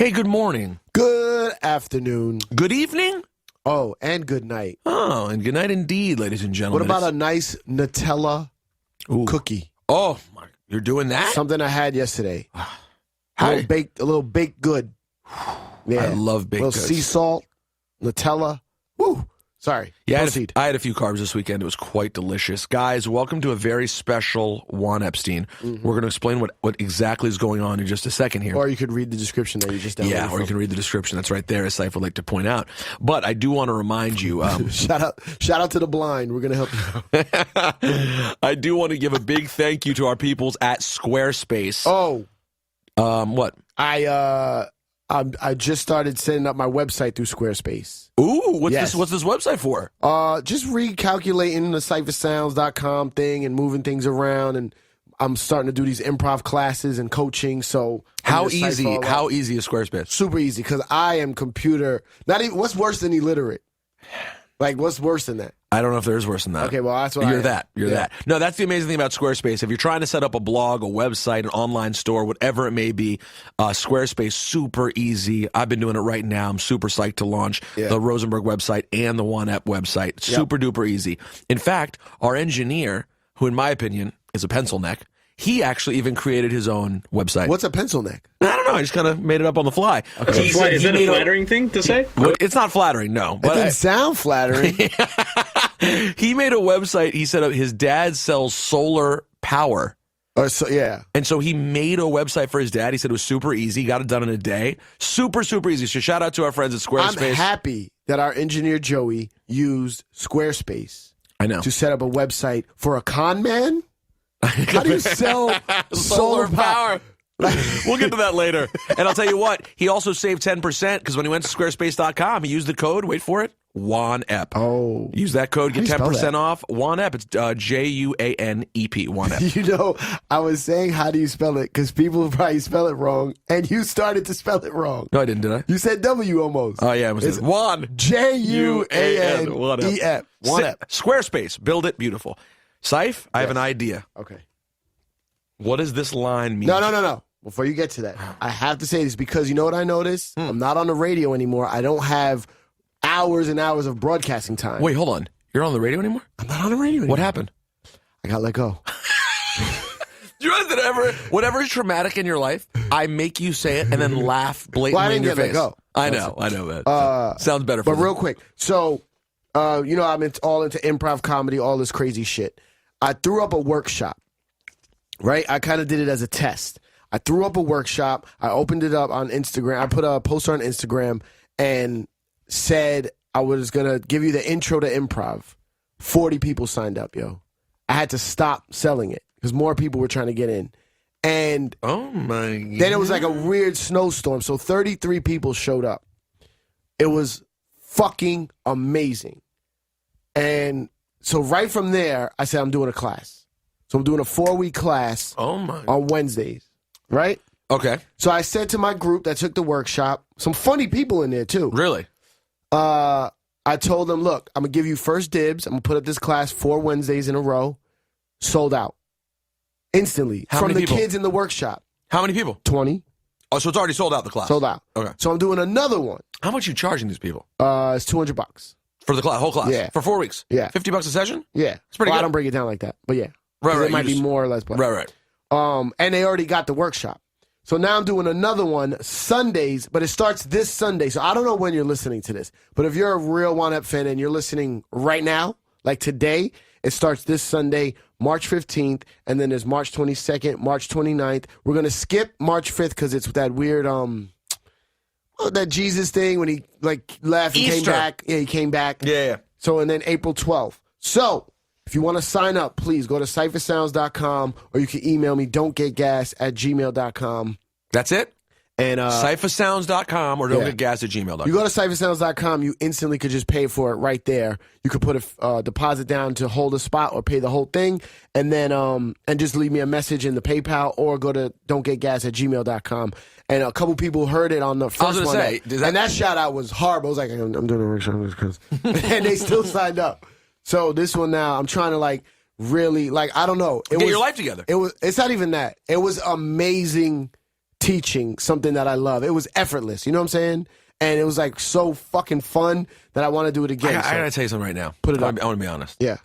Hey, good morning. Good afternoon. Good evening? Oh, and good night. Oh, and good night indeed, ladies and gentlemen. What about a nice Nutella cookie? Oh, you're doing that? Something I had yesterday. How? A little baked good. Yeah. I love baked goods. Sea salt, Nutella. Woo. Sorry. Yeah, Proceed. I had a few carbs this weekend. It was quite delicious. Guys, welcome to a very special Juan Epstein. Mm-hmm. We're going to explain what exactly is going on in just a second here. Or you could read the description that you just downloaded. Yeah, or you can read the description. That's right there, as Cipha would like to point out. But I do want to remind you. Shout out to the blind. We're going to help you. I do want to give a big thank you to our peoples at Squarespace. Oh. What? I just started setting up my website through Squarespace. Ooh, what's Yes. this website for? Just recalculating the ciphasounds.com thing and moving things around, and I'm starting to do these improv classes and coaching. So How easy is Squarespace? Super easy, because I am what's worse than illiterate? Like, what's worse than that? I don't know if there's worse than that. Okay, well, that's what You're that. No, that's the amazing thing about Squarespace. If you're trying to set up a blog, a website, an online store, whatever it may be, Squarespace, super easy. I've been doing it right now. I'm super psyched to launch the Rosenberg website and the Juan Ep website. Super duper easy. In fact, our engineer, who in my opinion is a pencil neck, he actually even created his own website. What's a pencil neck? I don't know. I just kind of made it up on the fly. Okay. Is that a flattering thing to say? It's not flattering, no. It didn't sound flattering. He made a website. He said his dad sells solar power. And so he made a website for his dad. He said it was super easy. He got it done in a day. Super, super easy. So shout out to our friends at Squarespace. I'm happy that our engineer Joey used Squarespace. I know. To set up a website for a con man? How do you sell solar power? We'll get to that later. And I'll tell you what, he also saved 10% because when he went to squarespace.com, he used the code, wait for it, Juan Ep. Oh. Use that code, get 10% that? off. Juan Ep. It's Juanep. Juan Ep. You know, I was saying, how do you spell it? Because people probably spell it wrong, and you started to spell it wrong. No, I didn't, did I? You said W almost. Oh, yeah. It was Juan. Juan. Juan Ep. Juan Ep. Squarespace. Build it beautiful. Ciph, I have an idea. Okay. What does this line mean? No. Before you get to that, I have to say this because you know what I noticed? I'm not on the radio anymore. I don't have hours and hours of broadcasting time. Wait, hold on. You're not on the radio anymore? I'm not on the radio anymore. What happened? I got let go. Do you realize that whatever is traumatic in your life, I make you say it and then laugh blatantly in your face? Let go. I know, man. Sounds better for But me. real quick, so, I'm all into improv comedy, all this crazy shit. I threw up a workshop, right? I kind of did it as a test. I threw up a workshop. I opened it up on Instagram. I put a post on Instagram and said I was going to give you the intro to improv. 40 people signed up, yo. I had to stop selling it because more people were trying to get in. And oh my God. Then it was like a weird snowstorm. So 33 people showed up. It was fucking amazing. And so right from there, I said, I'm doing a class. So I'm doing a 4-week class on Wednesdays. Right? Okay. So I said to my group that took the workshop, some funny people in there too. Really? I told them, look, I'm going to give you first dibs. I'm going to put up this class 4 Wednesdays in a row. Sold out. Instantly. How from many the people? kids in the workshop. How many people? 20. Oh, so it's already sold out, the class? Sold out. Okay. So I'm doing another one. How much are you charging these people? It's $200. For the whole class? Yeah. For 4 weeks? Yeah. $50 a session? Yeah. It's pretty good. I don't break it down like that, but yeah. Right. It might be more or less. But, right. And they already got the workshop. So now I'm doing another one Sundays, but it starts this Sunday. So I don't know when you're listening to this, but if you're a real Juan Ep fan and you're listening right now, like today, it starts this Sunday, March 15th, and then there's March 22nd, March 29th. We're going to skip March 5th because it's that weird, that Jesus thing when he like left and came back. Yeah, he came back. Yeah. So, and then April 12th. So, if you want to sign up, please go to ciphasounds.com or you can email me don'tgetgas@gmail.com. That's it? And ciphasounds.com or don'tgetgas@gmail.com. You go to ciphasounds.com, you instantly could just pay for it right there. You could put a deposit down to hold a spot or pay the whole thing, and then and just leave me a message in the PayPal or go to don'tgetgas@gmail.com. And a couple people heard it on the first one. And that shout out was horrible. I was like, I'm doing a workshop because and they still signed up. So this one now, I'm trying to like really like I don't know. Get your life together. It's not even that. It was amazing teaching something that I love. It was effortless. You know what I'm saying? And it was like so fucking fun that I want to do it again. I gotta tell you something right now. Put it up. I want to be honest. Yeah.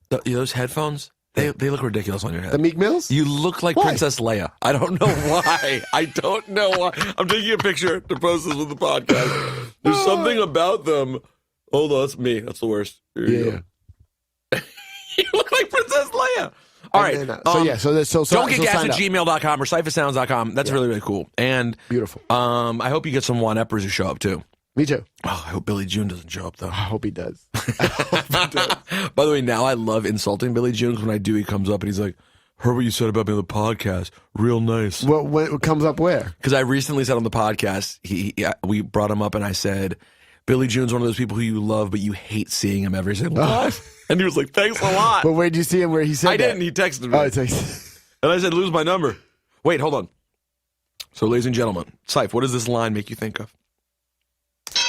Those headphones, they look ridiculous on your head. The Meek Mills? You look like Princess Leia. I don't know why. I don't know why. I'm taking a picture to post this with the podcast. There's something about them. Hold on, that's me. That's the worst. Here you go. You look like Princess Leia. All right. Then, don't get gas at gmail.com or ciphasounds.com. That's really, really cool. And beautiful. I hope you get some Juan Eppers who show up too. Me too. Oh, I hope Billy June doesn't show up though. I hope he does. By the way, now I love insulting Billy June. When I do, he comes up and he's like, "Heard what you said about me on the podcast. Real nice." What comes up where? Because I recently said on the podcast, we brought him up and I said, Billy June's one of those people who you love, but you hate seeing him every single time. And he was like, "Thanks a lot." But where did you see him where he said I that? didn't. He texted me. Oh, he texted. And I said, "Lose my number." Wait, hold on. So, ladies and gentlemen, Ciph, what does this line make you think of?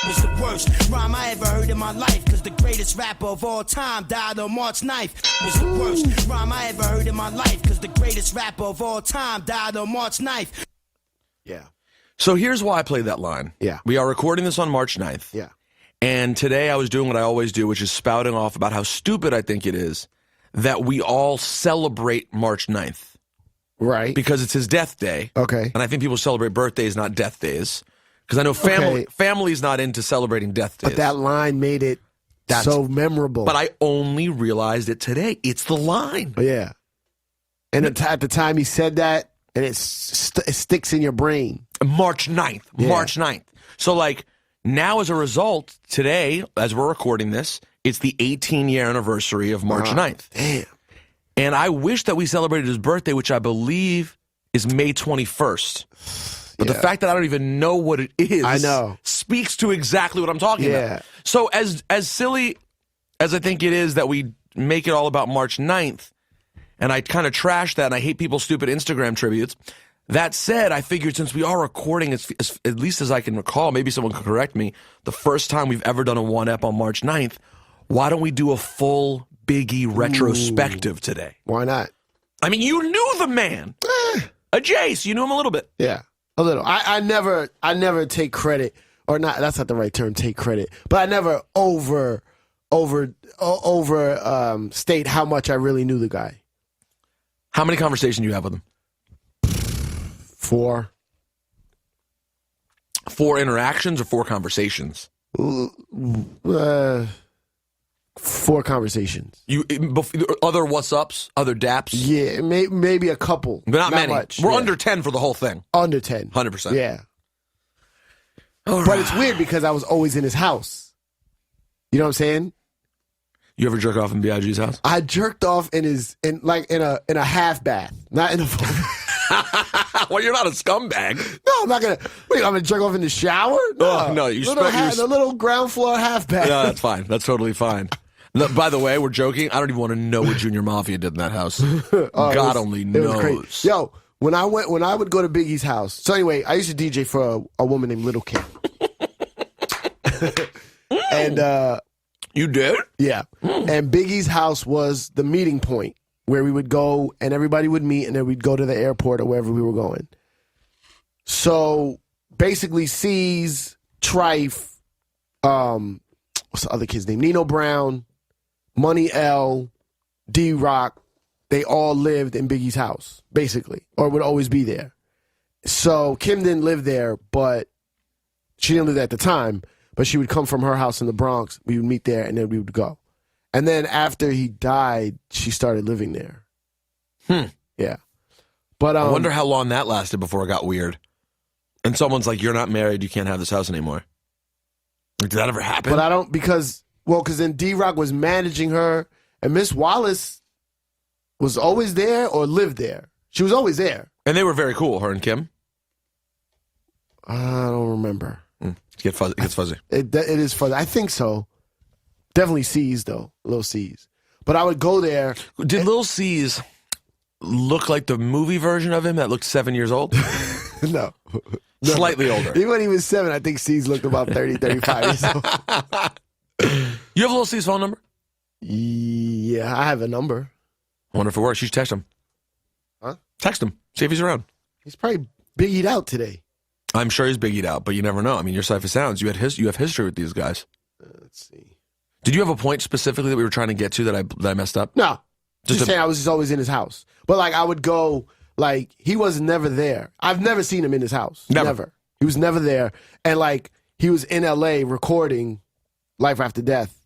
Was the worst rhyme I ever heard in my life, cause the greatest rapper of all time died on March 9th. Was the worst rhyme I ever heard in my life, cause the greatest rapper of all time died on March 9th. Yeah. So here's why I played that line. Yeah. We are recording this on March 9th. Yeah. And today I was doing what I always do, which is spouting off about how stupid I think it is that we all celebrate March 9th. Right. Because it's his death day. Okay. And I think people celebrate birthdays, not death days. Because I know family's not into celebrating death days. But that line made it so memorable. But I only realized it today. It's the line. Yeah. And at the time he said that, and it sticks in your brain. March 9th. Yeah. March 9th. So, like, now as a result, today, as we're recording this, it's the 18-year anniversary of March 9th. Damn. And I wish that we celebrated his birthday, which I believe is May 21st. But the fact that I don't even know what it is, I know, speaks to exactly what I'm talking about. So as silly as I think it is that we make it all about March 9th, and I kind of trash that, and I hate people's stupid Instagram tributes. That said, I figured since we are recording, at least as I can recall, maybe someone could correct me, the first time we've ever done a one-ep on March 9th, why don't we do a full Biggie retrospective today? Why not? I mean, you knew the man. A Jace, you knew him a little bit. Yeah. A little. I never take credit, or not. That's not the right term. Take credit, but I never state how much I really knew the guy. How many conversations do you have with him? 4. 4 interactions or 4 conversations? 4 conversations. You other what's ups, other daps? Yeah, maybe a couple, but not many. Much. We're under 10 for the whole thing. Under 10, 100%. Yeah. All but right. it's weird because I was always in his house. You know what I'm saying? You ever jerk off in BIG's house? I jerked off in a half bath, not in a full. Well, you're not a scumbag. No, I'm not gonna. Wait, I'm gonna jerk off in the shower? No, no. The little ground floor half bath. No, that's fine. That's totally fine. No, by the way, we're joking. I don't even want to know what Junior Mafia did in that house. God only knows. Yo, when I would go to Biggie's house. So anyway, I used to DJ for a woman named Little Kim. And you did? Yeah. And Biggie's house was the meeting point where we would go and everybody would meet, and then we'd go to the airport or wherever we were going. So basically, C's, Trife, what's the other kid's name? Nino Brown, Money L, D-Rock, they all lived in Biggie's house, basically, or would always be there. So Kim didn't live there, but she didn't live there at the time, but she would come from her house in the Bronx. We would meet there, and then we would go. And then after he died, she started living there. Yeah. But I wonder how long that lasted before it got weird. And someone's like, "You're not married. You can't have this house anymore." Like, did that ever happen? But I don't, because then D-Rock was managing her, and Miss Wallace was always there or lived there. She was always there. And they were very cool, her and Kim. I don't remember. It gets fuzzy. It is fuzzy. I think so. Definitely C's, though. Little C's. But I would go there. Did Lil C's look like the movie version of him that looked 7 years old? No. Slightly older. Even when he was 7, I think C's looked about 30, 35 years old. You have Lil C's phone number? Yeah, I have a number. I wonder if it works. You should text him. Huh? Text him. See if he's around. He's probably Biggie'd out today. I'm sure he's Biggie'd out, but you never know. I mean, you're Cipha Sounds. You have history with these guys. Let's see. Did you have a point specifically that we were trying to get to that I messed up? No. Just saying I was just always in his house. But like I would go, like he was never there. I've never seen him in his house. Never. He was never there. And like he was in LA recording Life After Death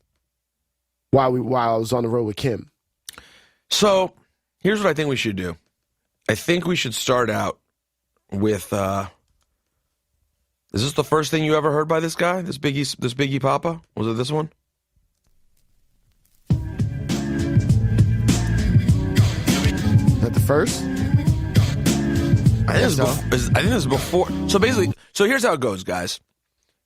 while I was on the road with Kim. So here's what I think we should do. I think we should start out with is this the first thing you ever heard by this guy? This Biggie Papa? Was it this one? Is that the first? I think this is before. So basically, here's how it goes, guys.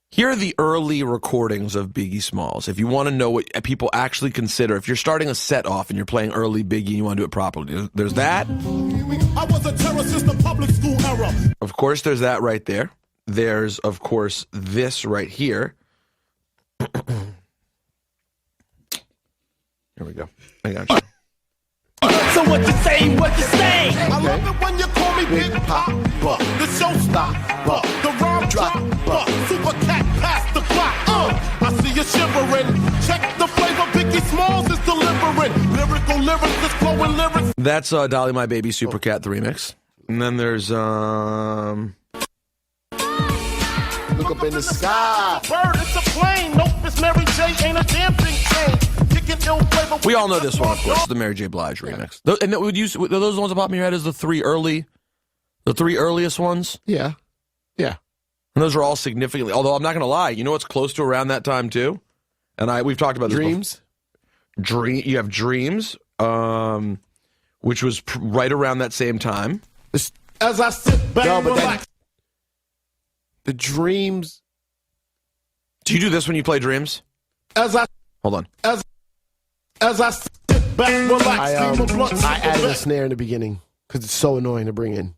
Here are the early recordings of Biggie Smalls. If you want to know what people actually consider, if you're starting a set off and you're playing early Biggie and you want to do it properly, there's that. I was a terror since the public school era. Of course, there's that right there. There's, of course, this right here. Here we go. I got you. So what you say, what you say? Okay. I love it when you call me Big Papa, the showstopper, the rhyme dropper, super cat past the clock. I see you shivering. Check the flavor, Biggie Smalls is delivering. Lyrical lyrics, is flowing lyrics. That's Dolly My Baby Super Cat, the remix. And then there's Look up in the sky. Bird, it's a plane. Nope, it's Mary J. Ain't a damn thing changed. We all know this one, of course, the Mary J. Blige remix. And were those the ones that pop in your head as the three earliest ones? Yeah. Yeah. And those are all significantly, although I'm not going to lie, you know what's close to around that time too? And we've talked about this Dreams? You have Dreams, which was right around that same time. As I sit back and relax. The Dreams. Do you do this when you play Dreams? Hold on. As I sit back, relax, I added a snare in the beginning because it's so annoying to bring in.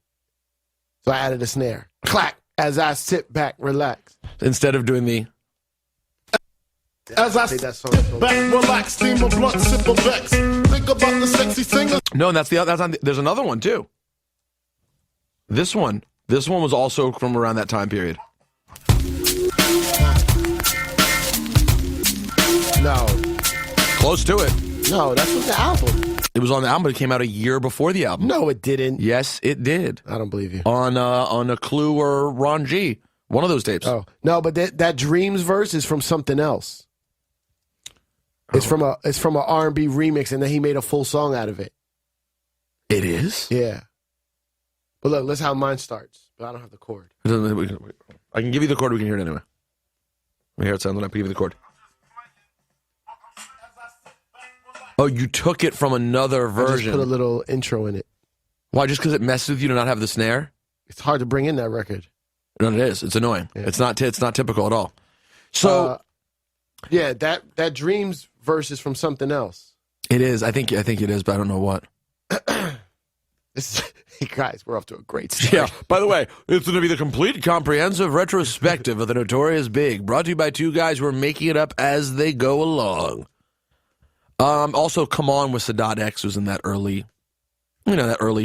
So I added a snare. Clack. As I sit back, relax. Instead of doing the... As I sit back, relax, steam a blunt, sip a Vex. Think about the sexy singer. No, that's there's another one too. This one was also from around that time period. No. Close to it. No, that's from the album. It was on the album, but it came out a year before the album. No, it didn't. Yes, it did. I don't believe you. On a Clue or Ron G. One of those tapes. Oh. No, but that Dreams verse is from something else. It's from a R&B remix, and then he made a full song out of it. It is? Yeah. But look, that's how mine starts. But I don't have the chord. I can give you the chord. We can hear it anyway. We hear it sound. Then I can give you the chord. Oh, you took it from another version. I just put a little intro in it. Why? Just because it messes with you to not have the snare? It's hard to bring in that record. No, it is. It's annoying. Yeah. It's not typical at all. So, yeah, that Dreams verse is from something else. It is. I think it is, but I don't know what. Hey guys, we're off to a great start. Yeah. By the way, it's going to be the complete comprehensive retrospective of the Notorious Big, brought to you by two guys who are making it up as they go along. Also, Come On with Sadat X was in that early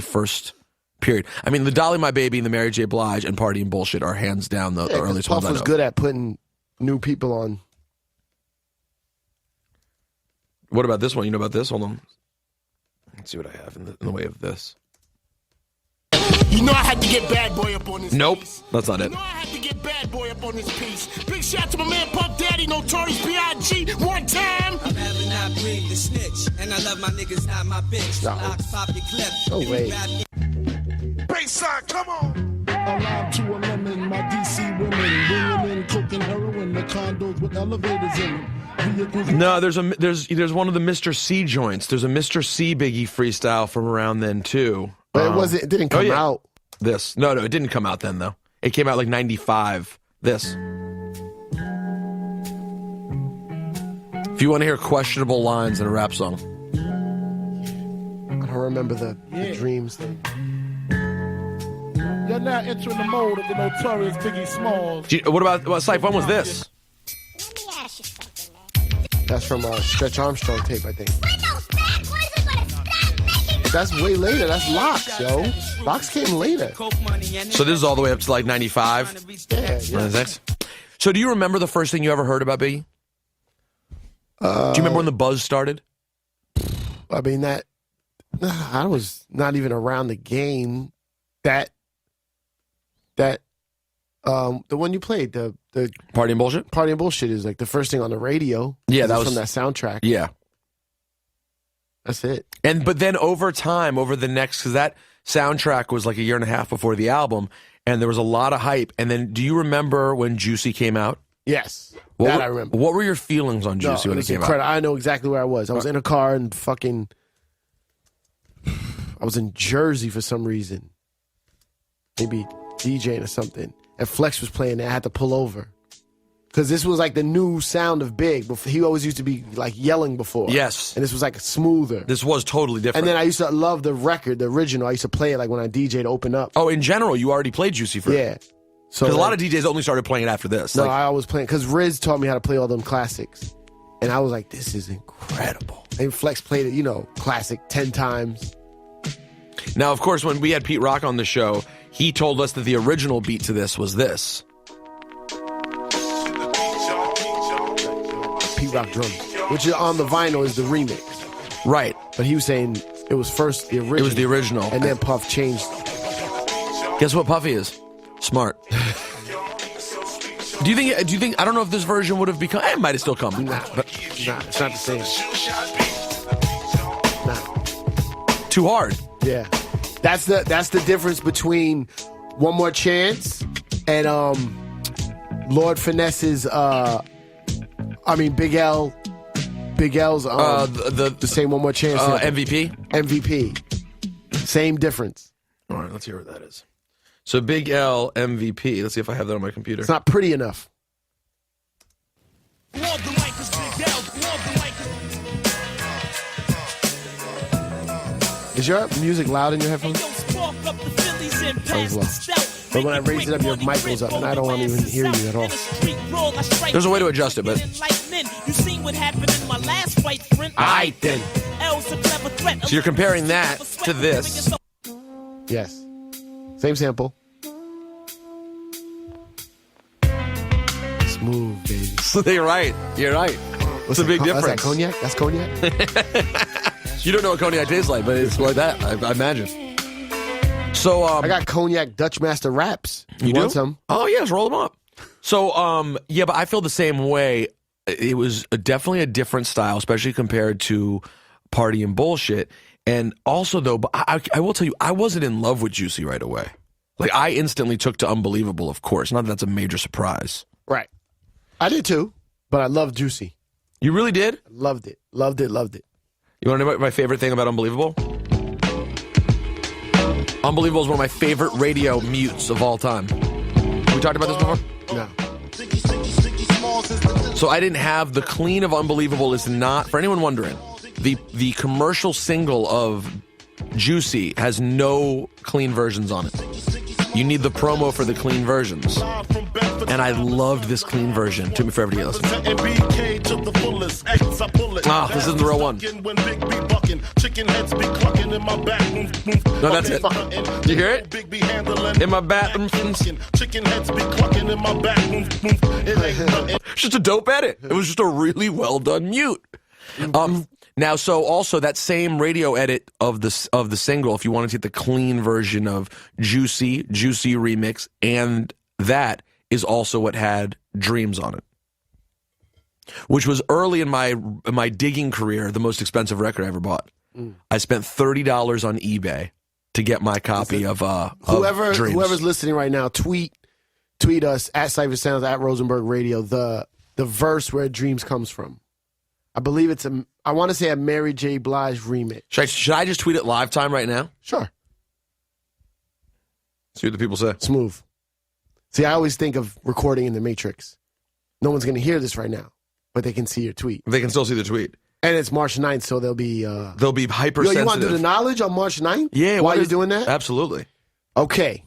first period. I mean, the Dolly My Baby and the Mary J. Blige and Party and Bullshit are hands down the earliest ones I know. Puff was good at putting new people on. What about this one? You know about this? Hold on. Let's see what I have in the way of this. You know I had to get Bad Boy up on this piece. That's not it. You know I had to get Bad Boy up on this piece. Big shout to my man Puff Daddy, Notorious B.I.G. One time. I'll never not breathe the snitch. And I love my niggas, not my bitch. Locks, pop your clip. Oh, wait. Baseline, come on. Alive to a lemon, my DC women. Bringing in coke and heroin, the condos with elevators in them. No, there's one of the Mr. C joints. There's a Mr. C Biggie freestyle from around then too. But it didn't come out. This. No, it didn't come out then though. It came out like 95. This. If you want to hear questionable lines in a rap song. I don't remember the Dreams thing. You're now entering the mode of the Notorious Biggie Smalls. What about Cipha? When was this? That's from a Stretch Armstrong tape, I think. But that's way later. That's Locks, yo. Box came later. So this is all the way up to like 95? Yeah. 96? So do you remember the first thing you ever heard about Biggie? Do you remember when the buzz started? I mean, I was not even around the game. The one you played, the Party and Bullshit? Party and Bullshit is like the first thing on the radio. Yeah, that was from that soundtrack. Yeah. That's it. But then over time, over the next, because that soundtrack was like a year and a half before the album, and there was a lot of hype. And then, do you remember when Juicy came out? Yes, I remember. What were your feelings on Juicy when it came out? I know exactly where I was. I was in a car and fucking, I was in Jersey for some reason, maybe DJing or something, and Flex was playing there. I had to pull over. Because this was like the new sound of Big. He always used to be like yelling before. Yes. And this was like smoother. This was totally different. And then I used to love the record, the original. I used to play it like when I DJ'd Open Up. Oh, in general, you already played Juicy for Yeah. So because a lot of DJs only started playing it after this. No, I was playing, because Riz taught me how to play all them classics. And I was like, this is incredible. And Flex played it, classic 10 times. Now, of course, when we had Pete Rock on the show, he told us that the original beat to this was this. Pete Rock drums, which is on the vinyl is the remix. Right. But he was saying it was first the original. It was the original. And then Puff changed. Guess what Puffy is? Smart. Do you think, I don't know if this version would have become, it might have still come. Nah, it's not the same. Nah. Too hard. Yeah. That's the difference between One More Chance and Lord Finesse's Big L's the same One More Chance MVP. Same difference. All right, let's hear what that is. So Big L MVP. Let's see if I have that on my computer. It's not pretty enough. Is your music loud in your headphones? Always low. But when I raise it up, your mic goes up, and I don't want to even hear you at all. There's a way to adjust it, but... Aight then. So you're comparing that to this. Yes. Same sample. Smooth, baby. You're right. What's the big difference? That cognac? That's cognac? You don't know what cognac tastes like, but it's like that, I imagine. So, I got cognac Dutch Master wraps. You want do? some? Oh, yes, roll them up. So, yeah, but I feel the same way. It was definitely a different style, especially compared to Party and Bullshit. And also, though, but I will tell you, I wasn't in love with Juicy right away. Like, I instantly took to Unbelievable, of course. Not that that's a major surprise. Right. I did too, but I loved Juicy. You really did? Loved it. Loved it. You want to know my favorite thing about Unbelievable? Unbelievable is one of my favorite radio mutes of all time. We talked about this before? No. So I didn't have the clean of Unbelievable is not, for anyone wondering, the commercial single of Juicy has no clean versions on it. You need the promo for the clean versions. And I loved this clean version. Took me forever to get this. This isn't the real one. No, that's it. Do you hear it? In my bathroom. It's just a dope edit. It was just a really well done mute. Now, so also that same radio edit of the single, if you wanted to get the clean version of Juicy remix, and that is also what had Dreams on it, which was early in my digging career, the most expensive record I ever bought. I spent $30 on eBay to get my copy of Dreams. Whoever's listening right now, tweet us at Cipha Sounds at Rosenberg Radio the verse where Dreams comes from. I believe it's I want to say a Mary J. Blige remix. Should I just tweet it live time right now? Sure. See what the people say. Smooth. See, I always think of recording in the Matrix. No one's going to hear this right now, but they can see your tweet. They can still see the tweet. And it's March 9th, so they'll be hypersensitive. You want to do the knowledge on March 9th? Yeah. Why are you doing that? Absolutely. Okay.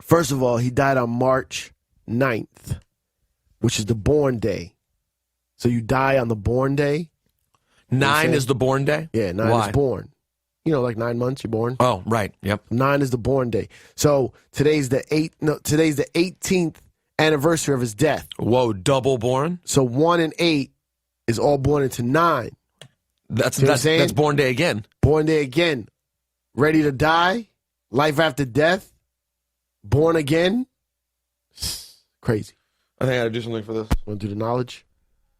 First of all, he died on March 9th, which is the born day. So you die on the born day? 9 is the born day? Yeah, 9 is born. like 9 months you're born. Oh, right. Yep. 9 is the born day. So today's the 18th anniversary of his death. Whoa, double born? So 1 and 8 is all born into 9. That's born day again. Born day again. Ready to die? Life after death? Born again? Crazy. I think I gotta do something for this. Want to do the knowledge?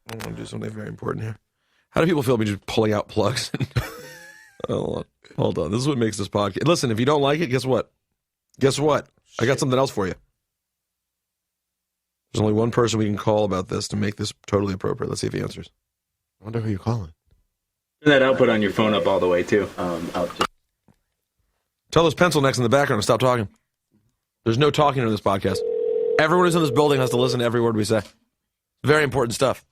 I want to do something very important here. How do people feel me just pulling out plugs? Hold on. This is what makes this podcast. Listen, if you don't like it, guess what? I got something else for you. There's only one person we can call about this to make this totally appropriate. Let's see if he answers. I wonder who you're calling. Turn that output on your phone up all the way, too. Tell this pencil next in the background to stop talking. There's no talking in this podcast. Everyone who's in this building has to listen to every word we say. Very important stuff.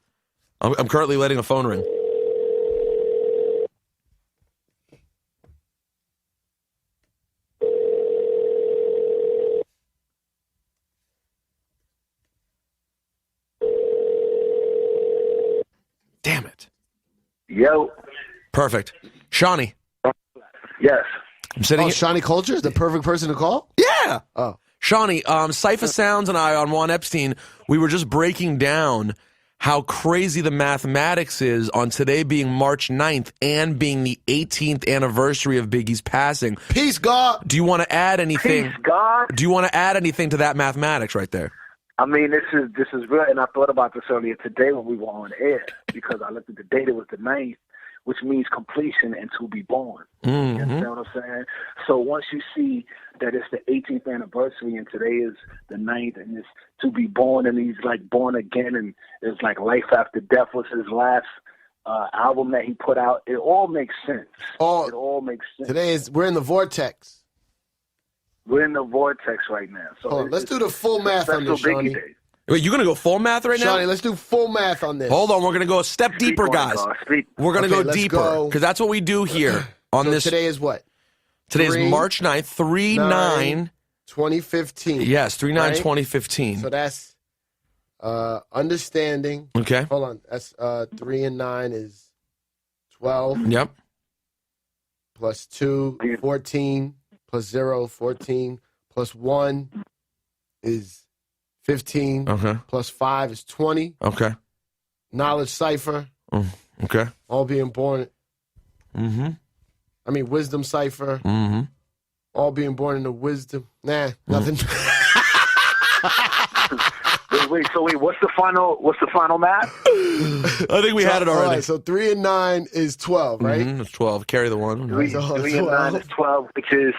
I'm currently letting a phone ring. Damn it. Yo. Perfect. Shawnee. Yes. I'm sitting Shawnee Culture is the perfect person to call? Yeah. Oh. Shawnee, Cipha Sounds and I on Juan Epstein, we were just breaking down how crazy the mathematics is on today being March 9th and being the 18th anniversary of Biggie's passing. Peace, God. Do you want to add anything? Peace, God. Do you want to add anything to that mathematics right there? I mean, this is real, and I thought about this earlier today when we were on air, because I looked at the date, it was the 9th, which means completion and to be born. You understand what I'm saying? So once you see that it's the 18th anniversary and today is the 9th and it's to be born and he's like born again and it's like Life After Death was his last album that he put out, it all makes sense. It all makes sense. We're in the vortex. We're in the vortex right now. So hold on, let's do the full math on this, Shawnee. Wait, you're going to go full math right now? Shawnee, let's do full math on this. Hold on, we're going to go a step deeper, guys. We're going to go deeper, because that's what we do here on so this. Today is what? Today's March 9th, 3/9. 2015. Yes, 3/9, right? 2015. So that's understanding. Okay. Hold on. That's 3 and 9 is 12. Yep. Plus 2, 14. Plus 0, 14. Plus 1 is 15. Okay. Plus 5 is 20. Okay. Knowledge cipher. Okay. All being born. Wisdom cipher. All being born into wisdom. Nah, nothing. Wait, what's the final math? I think we had it already. All right, so 3 and 9 is 12, right? It's 12. Carry the 1. 3 and 9 is 12, which is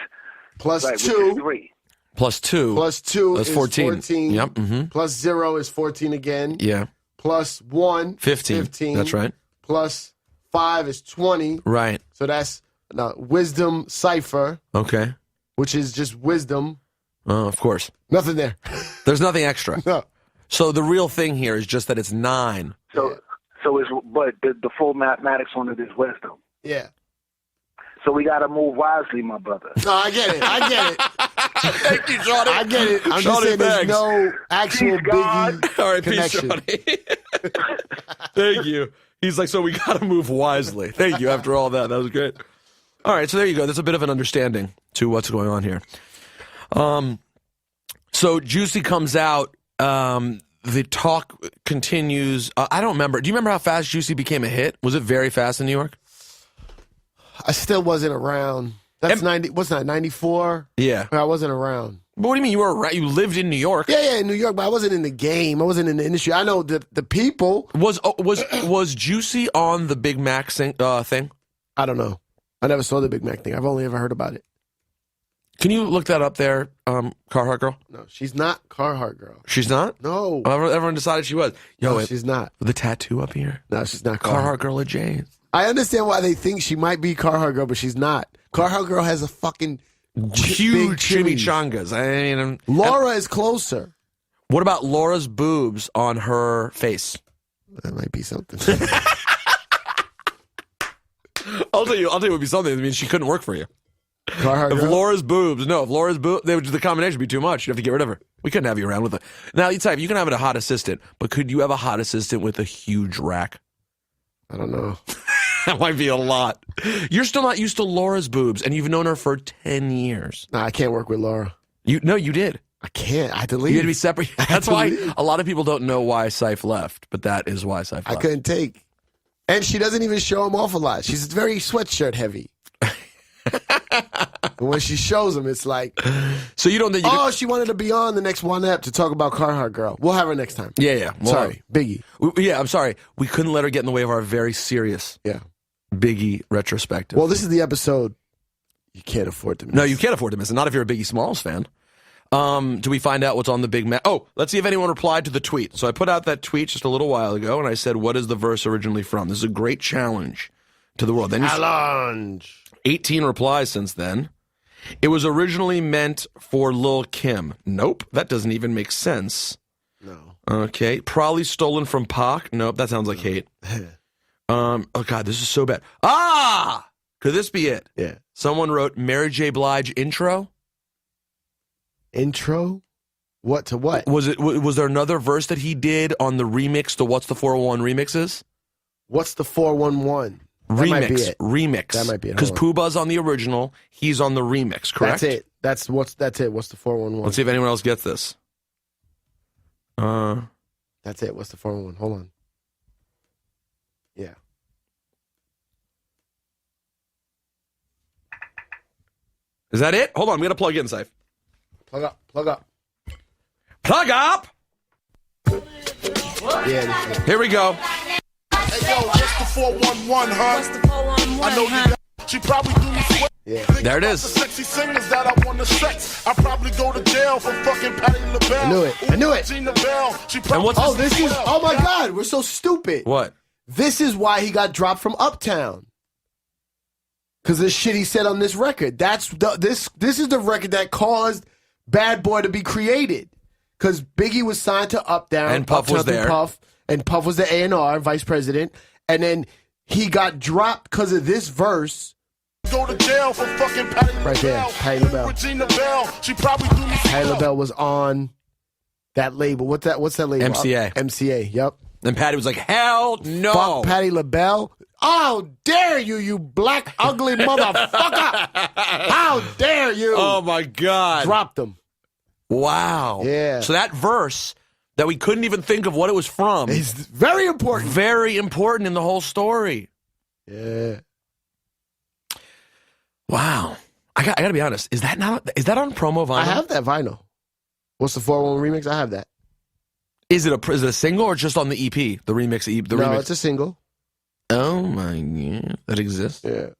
plus right, 2. Which is 3. Plus 2. Plus 2 is 14. Yep. Plus 0 is 14 again. Yeah. Plus 1. 15. That's right. Plus 5 is 20. Right. So that's wisdom cipher. Okay. Which is just wisdom. Of course. Nothing there. There's nothing extra. No. So the real thing here is just that it's 9. So but the full mathematics on it is wisdom. Yeah. So we got to move wisely, my brother. No, I get it. Thank you, Johnny. I get it. I'm just saying there's no actual Biggie All right, connection. peace, Johnny. Thank you. He's like, so we got to move wisely. Thank you. After all that was great. All right, so there you go. There's a bit of an understanding to what's going on here. So Juicy comes out. The talk continues. I don't remember. Do you remember how fast Juicy became a hit? Was it very fast in New York? I still wasn't around. That's 90. What's that? 94. Yeah, I wasn't around. But what do you mean you were around? You lived in New York. Yeah, in New York, but I wasn't in the game. I wasn't in the industry. I know the people. Was Juicy on the Big Mac thing? I don't know. I never saw the Big Mac thing. I've only ever heard about it. Can you look that up there, Carhartt Girl? No, she's not Carhartt Girl. She's not? No. Everyone decided she was. No, she's not. With the tattoo up here? No, she's not Carhartt Girl of James. I understand why they think she might be Carhartt Girl, but she's not. Carhartt Girl has a fucking huge big chimichangas. I mean, Laura is closer. What about Laura's boobs on her face? That might be something. I'll tell you it would be something. I mean, she couldn't work for you. Carhartt If Girl? Laura's boobs, the combination would be too much. You have to get rid of her. We couldn't have you around with her. Now, you can have a hot assistant, but could you have a hot assistant with a huge rack? I don't know. That might be a lot. You're still not used to Laura's boobs, and you've known her for 10 years. Nah, I can't work with Laura. No, you did. I can't. I had to leave. You had to be separate. That's why a lot of people don't know why Ciph left, but that is why Ciph left. I couldn't take. And she doesn't even show him off a lot. She's very sweatshirt heavy. And when she shows him, it's like... So you don't think she wanted to be on the next Juan Ep to talk about Carhartt Girl. We'll have her next time. Yeah. Sorry, Biggie. Yeah, I'm sorry. We couldn't let her get in the way of our very serious Biggie retrospective. Well, this is the episode you can't afford to miss. No, you can't afford to miss it. Not if you're a Biggie Smalls fan. Do we find out what's on the big map? Oh, let's see if anyone replied to the tweet. So I put out that tweet just a little while ago, and I said, what is the verse originally from? This is a great challenge to the world. Then Challenge. 18 replies since then. It was originally meant for Lil' Kim. Nope, that doesn't even make sense. No. Okay, probably stolen from Pac. Nope, that sounds like hate. Oh, God, this is so bad. Could this be it? Yeah. Someone wrote Mary J. Blige intro. Intro? What to what? Was there another verse that he did on the remix to What's the 411 remixes? What's the 411? That might be it. Remix. That might be it. Because Pooh's on the original, he's on the remix, correct? That's it. That's it. What's the 411? Let's see if anyone else gets this. That's it. What's the 411? Hold on. Yeah. Is that it? Hold on, I'm going to plug in, Ciph. Plug up. Plug up. Plug up! Yeah, this is it. Here we go. Hey, yo, what's the 411, huh? What's the 411, I know you got, she probably do me sweat. Yeah. There it is. The sexy singers that I want to sex. I probably go to jail for fucking Patti LaBelle. I knew it. Gina Bell. She probably what's Oh, this is... Oh, my God. We're so stupid. What? This is why he got dropped from Uptown. Because the shit he said on this record. This is the record that caused Bad Boy to be created. Because Biggie was signed to Uptown. And Puff was there. And Puff was the A&R, vice president. And then he got dropped because of this verse. Go to jail for fucking Patti LaBelle. Right there, Patti LaBelle. Regina Bell. She probably do me Patti LaBelle was on that label. What's that label? MCA. MCA, yep. And Patty was like, hell no. Fuck Patti LaBelle. How dare you, you black, ugly motherfucker. How dare you. Oh, my God. Dropped them. Wow. Yeah. So that verse that we couldn't even think of what it was from. It's very important. Very important in the whole story. Yeah. Wow. I got to be honest. Is that on promo vinyl? I have that vinyl. What's the 411 remix? I have that. Is it a single or just on the EP? The remix? No, it's a single. Oh my God. That exists? Yeah.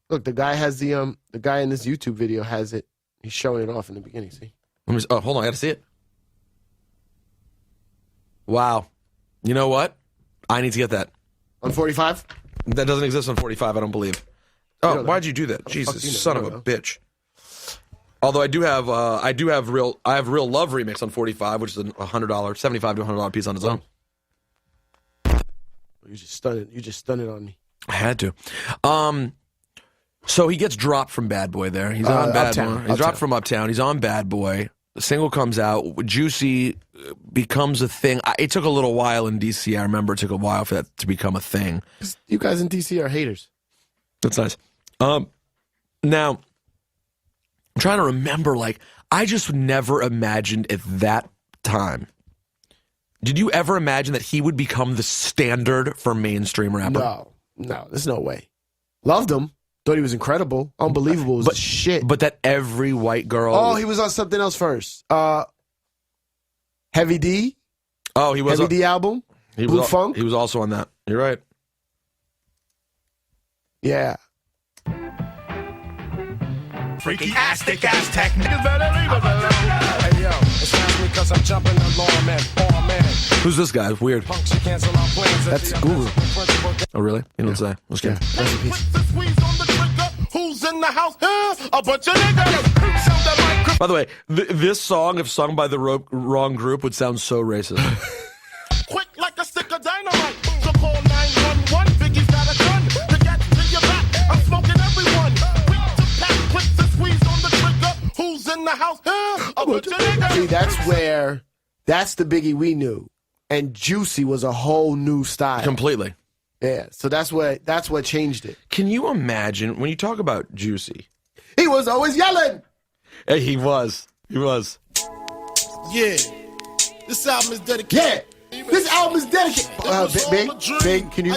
Look, the guy has the guy in this YouTube video has it. He's showing it off in the beginning, see? Hold on. I got to see it. Wow. You know what? I need to get that. On 45? That doesn't exist on 45, I don't believe. Oh, why'd you do that? Jesus, son of a bitch. Although I have real love remix on 45, which is a $100, $75 to $100 piece on its own. You just stunned it on me. I had to. So he gets dropped from Bad Boy there. He's on Bad Boy. He's dropped from Uptown. He's on Bad Boy. The single comes out. Juicy becomes a thing. It took a little while in DC. I remember it took a while for that to become a thing. You guys in DC are haters. That's nice. Now, I'm trying to remember, I just never imagined at that time. Did you ever imagine that he would become the standard for mainstream rapper? No, there's no way. Loved him. Thought he was incredible. Unbelievable. But shit. But that every white girl... Oh, he was on something else first. Heavy D. Oh, he was... Heavy D album. Blue Funk. He was also on that. You're right. Yeah. freaky ass, thick ass tech niggas better leave us alone. Hey yo, it's not me cause I'm jumping along, man. Oh man. Who's this guy? It's weird. That's Guru. Oh really? You don't say. Let's get Who's in the house? A bunch of niggas. By the way, this song, if sung by the wrong group, would sound so racist. Quick like a stick of dynamite. So call 911. Biggie's got a gun to get to your back. I'm smoking everyone. Quick to pack, quick to squeeze on the trigger. Who's in the house? A bunch of niggas. See, that's the Biggie we knew. And Juicy was a whole new style. Completely. Yeah, so that's what changed it. Can you imagine when you talk about Juicy? He was always yelling. Hey, he was. Yeah. This album is dedicated. Yeah. This album is dedicated. Big, can you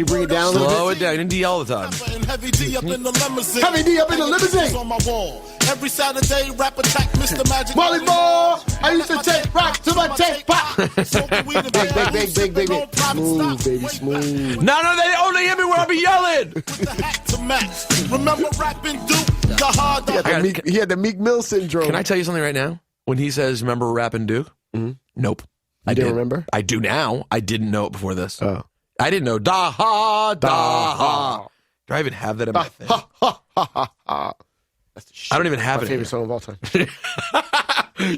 bring it down a little bit? Slow it down. You didn't all the time. Heavy D up in the limousine. Heavy D up in the limousine. On my wall. Every Saturday, rap attack, Mr. Magic. Molly Moore, I used to take rock to my tape pop. Big. Smooth, baby, smooth. No, they only hear me when I be yelling. With the hat to match. Remember rapping Duke? The hard He had the Meek Mill syndrome. Can I tell you something right now? When he says, remember rapping Duke? Mm-hmm. Nope. I didn't remember? I do now. I didn't know it before this. Oh. I didn't know da ha. Do I even have that in my thing? That's the shit. I don't even have my it. favorite song of all time.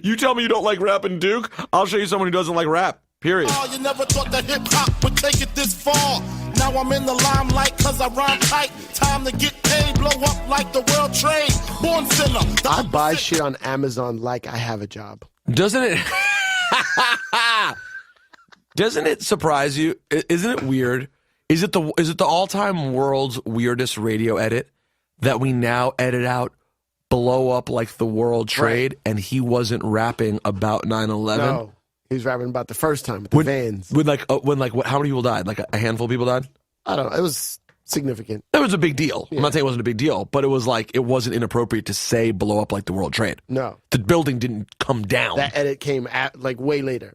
You tell me you don't like rapping Duke, I'll show you someone who doesn't like rap. Period. Oh, you never thought that hip-hop would take it this far. Now I'm in the limelight cause I rhyme tight. Time to get paid, blow up like the world trade. Born sinner. I buy shit on Amazon like I have a job. Doesn't it? Doesn't it surprise you? Isn't it weird? Is it the all-time world's weirdest radio edit that we now edit out blow up like the world trade, and he wasn't rapping about 9/11? No, he was rapping about the first time with the vans. When how many people died? Like a handful of people died? I don't know. It was significant. It was a big deal. Yeah. I'm not saying it wasn't a big deal, but it was like it wasn't inappropriate to say blow up like the world trade. No, the building didn't come down. That edit came way later.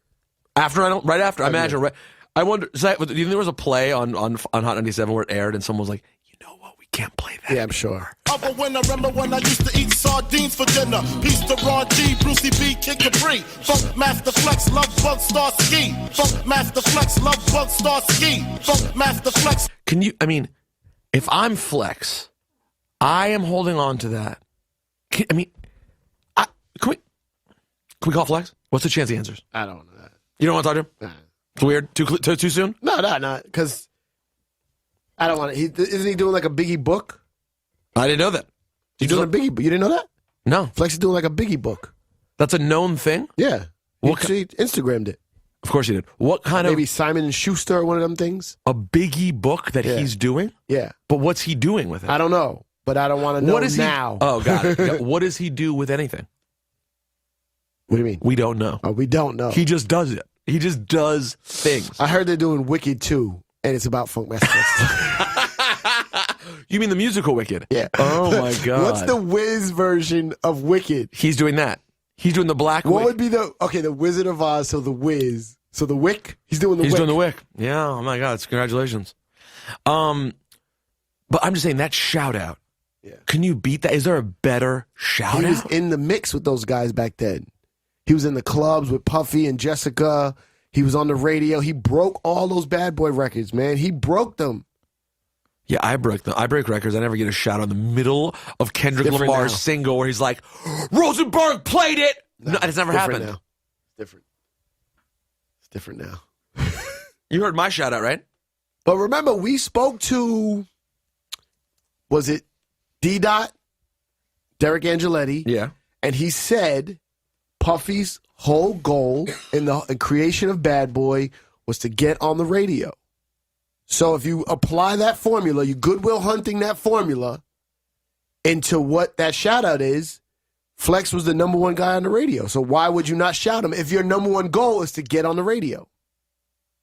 Right after. I imagine. Right. I wonder. Do you think there was a play on Hot 97 where it aired, and someone was like, "You know what? We can't play that." Yeah, I'm sure. Other when I remember when I used to eat sardines for dinner. Peace to Ron G, Brucey B, Kid Capri. Funk Master Flex, Love Bug Star Ski. Funk Master Flex, Love Bug Star Ski. Funk Master Flex. Can you? I mean, if I'm Flex, I am holding on to that. Can we call Flex? What's the chance he answers? I don't know that. You don't want to talk to him? Nah. It's weird. Too soon? No, because I don't want to. Isn't he doing like a Biggie book? I didn't know that. He's doing a Biggie book. You didn't know that? No. Flex is doing like a Biggie book. That's a known thing? Yeah. He Instagrammed it. Of course he did. What kind of... Maybe Simon and Schuster or one of them things? A Biggie book that he's doing? Yeah. But what's he doing with it? I don't know, but I don't want to know what is now. Oh, got it. Yeah, what does he do with anything? What do you mean? We don't know. Oh, we don't know. He just does it. He just does things. I heard they're doing Wicked 2, and it's about Funk Master Flex. You mean the musical Wicked? Yeah. Oh, my God. What's the Wiz version of Wicked? He's doing that. He's doing the Black What Wick. would be the Wizard of Oz, so the Wiz. So the Wick? He's doing the Wick. He's doing the Wick. Yeah. Oh, my God. Congratulations. But I'm just saying that shout out. Yeah. Can you beat that? Is there a better shout out? He was in the mix with those guys back then. He was in the clubs with Puffy and Jessica. He was on the radio. He broke all those Bad Boy records, man. He broke them. Yeah, I break them. I break records. I never get a shout out in the middle of Kendrick Lamar's single where he's like, Rosenberg played it. No, it's never happened. Now. It's different now. You heard my shout out, right? But remember, we spoke to, was it D-Dot? Derek Angeletti. Yeah. And he said Puffy's whole goal in the creation of Bad Boy was to get on the radio. So if you apply that formula, you Goodwill Hunting that formula into what that shout out is, Flex was the number one guy on the radio. So why would you not shout him if your number one goal is to get on the radio?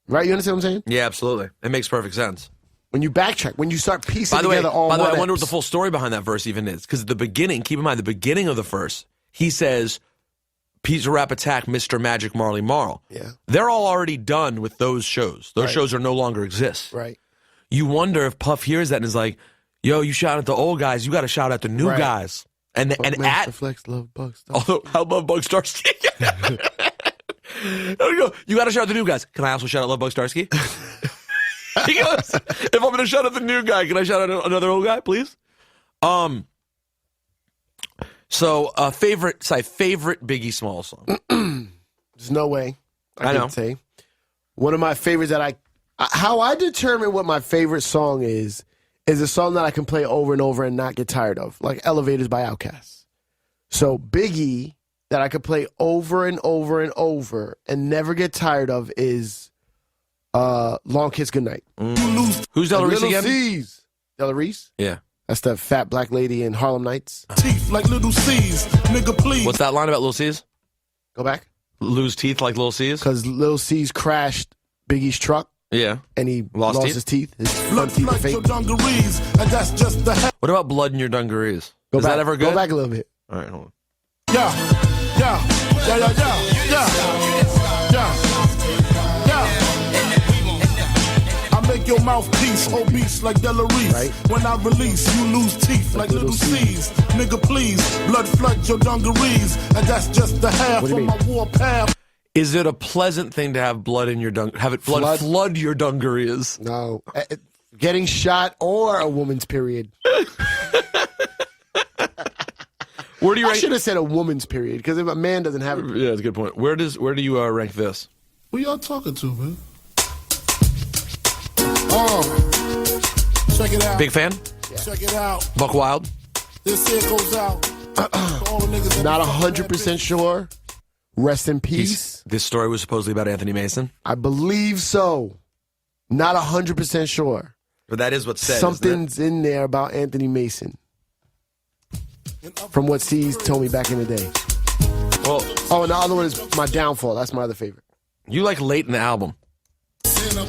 Right? You understand what I'm saying? Yeah, absolutely. It makes perfect sense. When you backtrack, when you start piecing together all By the way, I one wonder what X. the full story behind that verse even is. Because at the beginning, keep in mind, the beginning of the verse, he says, Pizza Rap Attack, Mr. Magic, Marley Marl. Yeah. They're all already done with those shows. Those shows are no longer exist. Right. You wonder if Puff hears that and is like, yo, you shout at the old guys, you got to shout at the new guys. And Master Flex, Love Bug Star. Although I love Bug Starsky. You got to shout at the new guys. Can I also shout out Love Bug Starsky? He goes, if I'm going to shout at the new guy, can I shout out another old guy, please? So, favorite Biggie Smalls song. There's no way I can know. say. One of my favorites that how I determine what my favorite song is a song that I can play over and over and not get tired of, like Elevators by Outkast. So Biggie that I could play over and over and over and never get tired of is Long Kiss Goodnight. Who's Della Reese again? C's. Della Reese? Yeah. That's the fat black lady in Harlem Nights. Teeth like little C's, nigga, please. What's that line about Lil C's? Go back. Lose teeth like Lil C's? Because Lil C's crashed Biggie's truck. Yeah. And he lost his teeth. His front teeth are fake. And that's just the What about blood in your dungarees? Go Is back, that ever good? Go back a little bit. All right, hold on. Yeah. I make your mouthpiece obese like Della Reese. Right. When I release, you lose teeth like little C's. Nigga, please, blood flood your dungarees. And that's just the half of my war path. Is it a pleasant thing to have blood in your have it flood your dungarees? No. Getting shot or a woman's period. Where do you I should have said a woman's period, because if a man doesn't have it. Yeah, that's a good point. Where do you rank this? Who y'all talking to, man? Check it out. Big fan? Yeah. Check it out. Buck Wild? This here goes out. All the niggas Not 100% sure. Rest in peace. This story was supposedly about Anthony Mason? I believe so. Not 100% sure. But that is what's said. Something's in there about Anthony Mason. From what C's told me back in the day. Well, and the other one is My Downfall. That's my other favorite. You like late in the album. One of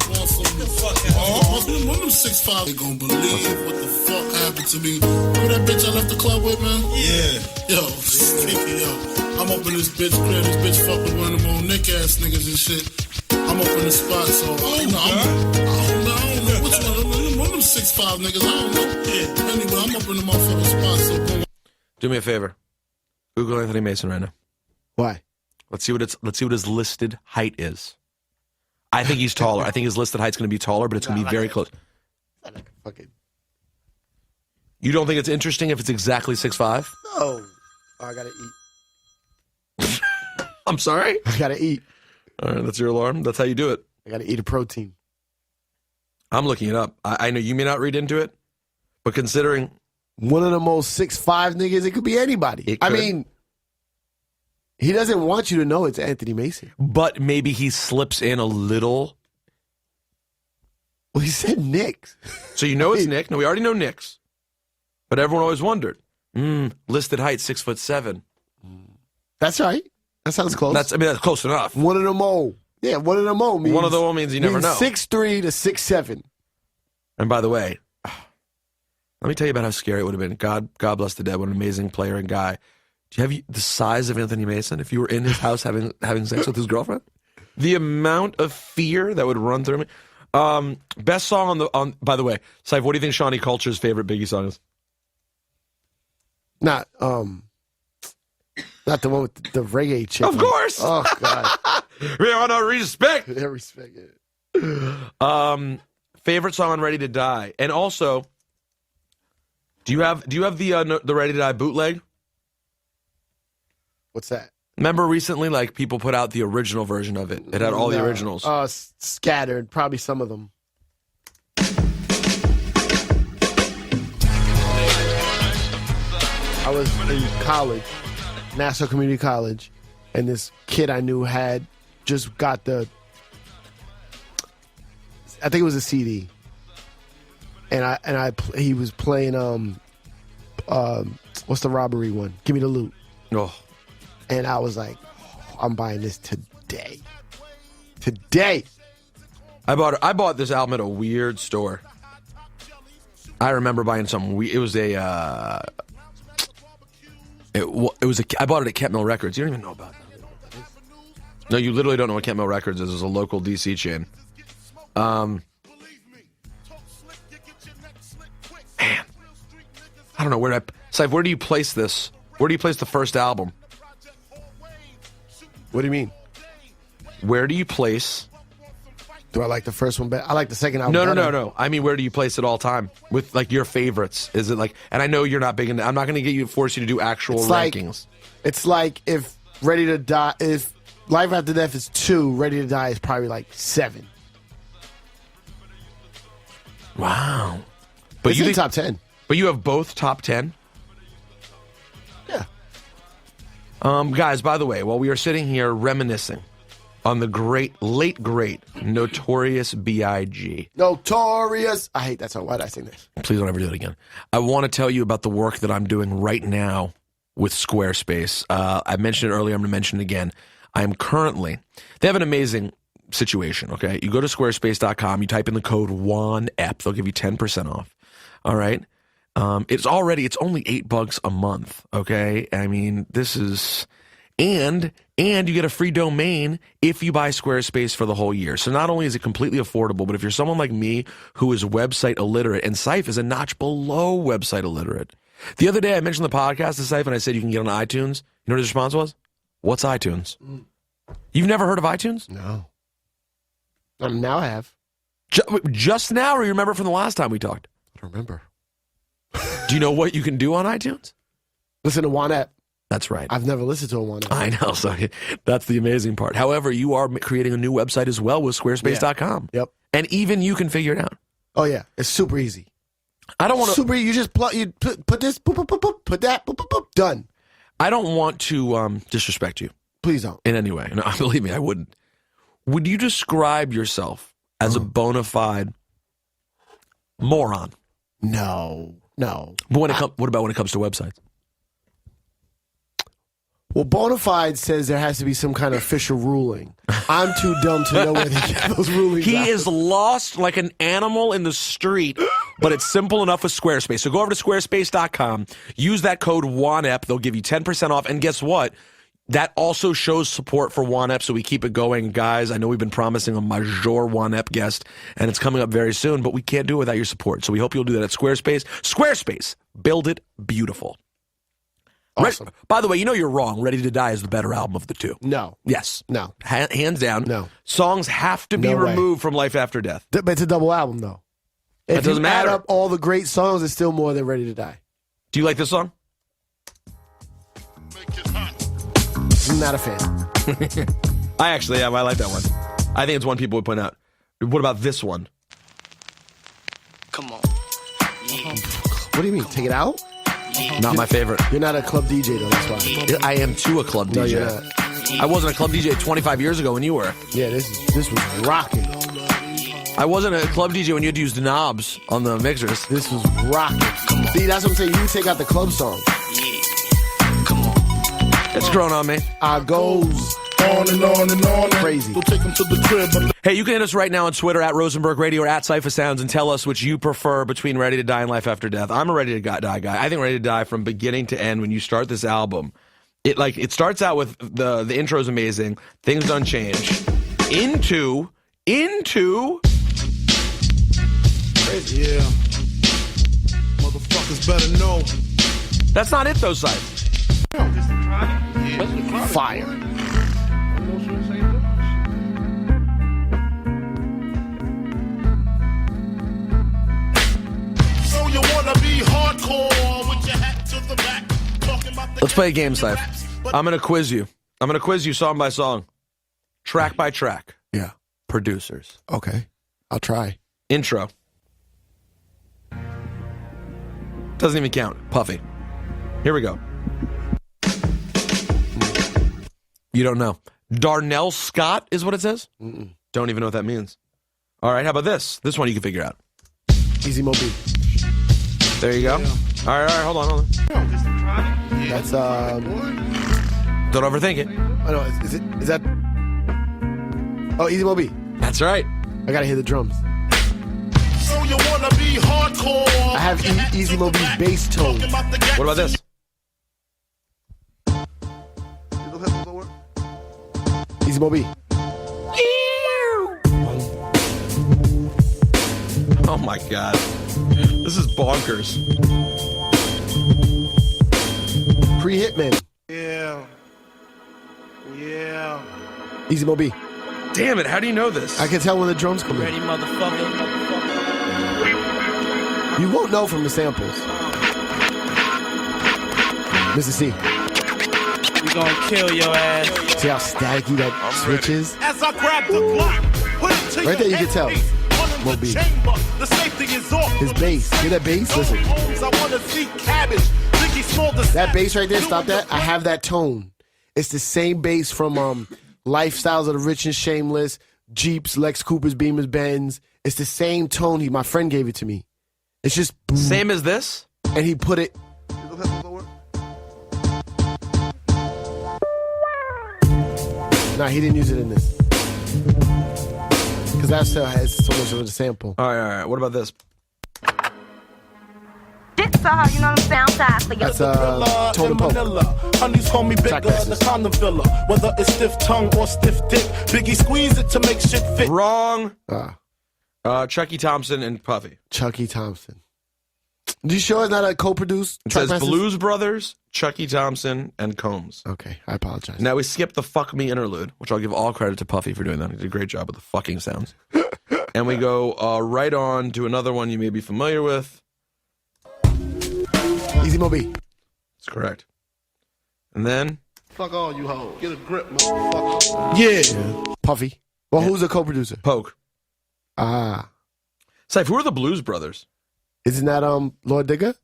them 6'5", they gon' believe what the fuck happened to me. Remember that bitch I left the club with, man? Yeah. Yo, sneaky, yo. I'm up in this bitch crib, this bitch fuck with one of them old Nick ass niggas and shit. I'm up in the spot, so I don't know which one of them 6'5" niggas, I don't know. Yeah. Anyway, I'm up in the motherfucking spot, so boom. Do me a favor. Google Anthony Mason right now. Why? Let's see what his listed height is. I think he's taller. I think his listed height's going to be taller, but it's going to be very close. You don't think it's interesting if it's exactly 6'5"? No. I gotta eat. I'm sorry? I gotta eat. All right, that's your alarm. That's how you do it. I gotta eat a protein. I'm looking it up. I know you may not read into it, but considering one of the most 6'5" niggas, it could be anybody. I mean, he doesn't want you to know it's Anthony Mason. But maybe he slips in a little. Well, he said Nick's. So you know it's Nick. No, we already know Nick's. But everyone always wondered. Listed height, 6'7". That's right. That sounds close. That's close enough. One of them old. Yeah, one of them old means. One of the old means you never know. 6'3" to 6'7". And by the way, let me tell you about how scary it would have been. God bless the dead. What an amazing player and guy. Do you have the size of Anthony Mason if you were in his house having sex with his girlfriend? The amount of fear that would run through me. Best song on. By the way, Cipha, what do you think Shawnee Culture's favorite Biggie song is? Not the one with the reggae chick. Of course. Oh God. We want to respect. Yeah, respect it. Favorite song on Ready to Die, and also, do you have the Ready to Die bootleg? What's that? Remember recently, like, people put out the original version of it. It had all the originals. Scattered, probably some of them. I was in college, Nassau Community College, and this kid I knew had just got I think it was a CD, and he was playing what's the robbery one? Give Me the Loot. Oh. And I was like, I'm buying this today. Today. I bought this album at a weird store. I remember buying something weird. It was I bought it at Kent Mill Records. You don't even know about that. No, you literally don't know what Kent Mill Records is. It's a local DC chain. Man, I don't know where do you place this? Where do you place the first album? What do you mean? Where do you place? Do I like the first one better? I like the second album. No. I mean, where do you place it all time with like your favorites? Is it like? And I know you're not big into. I'm not going to force you to do actual rankings. It's like if Ready to Die, if Life After Death is 2, Ready to Die is probably like 7. Wow. But you think top 10? But you have both top 10. Yeah. Guys, by the way, while we are sitting here reminiscing on the late great, Notorious B.I.G. Notorious. I hate that song. Why did I sing this? Please don't ever do it again. I want to tell you about the work that I'm doing right now with Squarespace. I mentioned it earlier. I'm going to mention it again. I am currently, they have an amazing situation, okay? You go to squarespace.com, you type in the code WANEP, they'll give you 10% off, all right? It's only $8 a month, okay? I mean, this is, and you get a free domain if you buy Squarespace for the whole year. So not only is it completely affordable, but if you're someone like me who is website illiterate, and Cipha is a notch below website illiterate. The other day I mentioned the podcast to Cipha and I said you can get on iTunes. You know what his response was? What's iTunes? You've never heard of iTunes? No. Now I have. Just now, or you remember from the last time we talked? I don't remember. Do you know what you can do on iTunes? Listen to Juan Epstein. That's right. I've never listened to a Juan Epstein. I know, so that's the amazing part. However, you are creating a new website as well with squarespace.com. Yep. And even you can figure it out. Oh, yeah. It's super easy. I don't want to... Super easy. You just you put this, boop, boop, boop, boop, put that, boop, boop, boop, done. I don't want to disrespect you. Please don't. In any way. No, believe me, I wouldn't. Would you describe yourself as a bona fide moron? No. But what about when it comes to websites? Well, bona fide says there has to be some kind of official ruling. I'm too dumb to know where to get those rulings. He is lost like an animal in the street, but it's simple enough with Squarespace. So go over to squarespace.com, use that code WANEP. They'll give you 10% off. And guess what? That also shows support for Juan Ep, so we keep it going. Guys, I know we've been promising a major Juan Ep guest, and it's coming up very soon, but we can't do it without your support. So we hope you'll do that at Squarespace. Squarespace, build it beautiful. Awesome. By the way, you know you're wrong. Ready to Die is the better album of the two. No. Yes. No. Hands down. No. Songs have to be removed from Life After Death. But it's a double album, though. It doesn't matter. Add up all the great songs, it's still more than Ready to Die. Do you like this song? I'm not a fan. I actually am. I like that one. I think it's one people would point out. What about this one? Come on. What do you mean? Take it out? Not my favorite. You're not a club DJ, though. That's why. I am too a club DJ. No, you're not. I wasn't a club DJ 25 years ago when you were. Yeah, this was rocking. I wasn't a club DJ when you had to use the knobs on the mixers. This was rocking. See, that's what I'm saying. You take out the club song. It's grown on me. I goes on and on and on. Crazy. We'll take them to the crib. Hey, you can hit us right now on Twitter at Rosenberg Radio or at Cipha Sounds and tell us which you prefer between Ready to Die and Life After Death. I'm a Ready to Die guy. I think Ready to Die from beginning to end, when you start this album, it starts out with the intro's amazing. Things don't change. Into. Crazy. Yeah. Motherfuckers better know. That's not it, though, Cipha. Fire. So you wanna be hardcore with your hat to the back, talking about the... Let's play a game, Cipha. I'm going to quiz you. I'm going to quiz you song by song. Track by track. Yeah. Producers. Okay. I'll try. Intro. Doesn't even count. Puffy. Here we go. You don't know. Darnell Scott is what it says? Mm-mm. Don't even know what that means. All right, how about this? This one you can figure out. Easy Mo B. There you go. Yeah. All right, hold on. That's, Don't overthink it. Oh, no, is that... Oh, Easy Mo B. That's right. I gotta hear the drums. So you wanna be hardcore. I have Easy Mo B's bass tone. What about this? Easy Mo B. Oh my God. This is bonkers. Pre-Hitman. Yeah. Easy Mo B. Damn it, how do you know this? I can tell when the drums come in. Ready, motherfucker. You won't know from the samples. Mr. C. We gonna kill your ass. See how staticky that switch is? As I grab the Glock, put it to Right there you can tell. Mo B. The safety is off. His bass. Hear that bass? Listen. I wanna see cabbage. That bass right there, stop that. I have that tone. It's the same bass from lifestyles of the rich and shameless, Jeeps, Lex Coopers, Beamers, Benz. It's the same tone. My friend gave it to me. It's just boom. Same as this? And he put it. Nah, he didn't use it in this. Because that still has so much of a sample. All right. What about this? Jigsaw, you know what I'm saying? That's Tone and Poke. Honeys call me bigger, the condom filler. Whether it's stiff tongue or stiff dick, Biggie squeeze it to make shit fit. Wrong. Chucky Thompson and Puffy. Chucky Thompson. You sure it's not a co-produced? It says Blues Brothers, Chucky Thompson, and Combs. Okay, I apologize. Now we skipped the Fuck Me interlude, which I'll give all credit to Puffy for doing that. He did a great job with the fucking sounds. And we go right on to another one you may be familiar with. Easy Mo B. That's correct. And then... Fuck all you hoes. Get a grip, motherfucker. Yeah. Puffy. Well, who's the co-producer? Poke. Ciph, who are the Blues Brothers? Isn't that Lord Digger?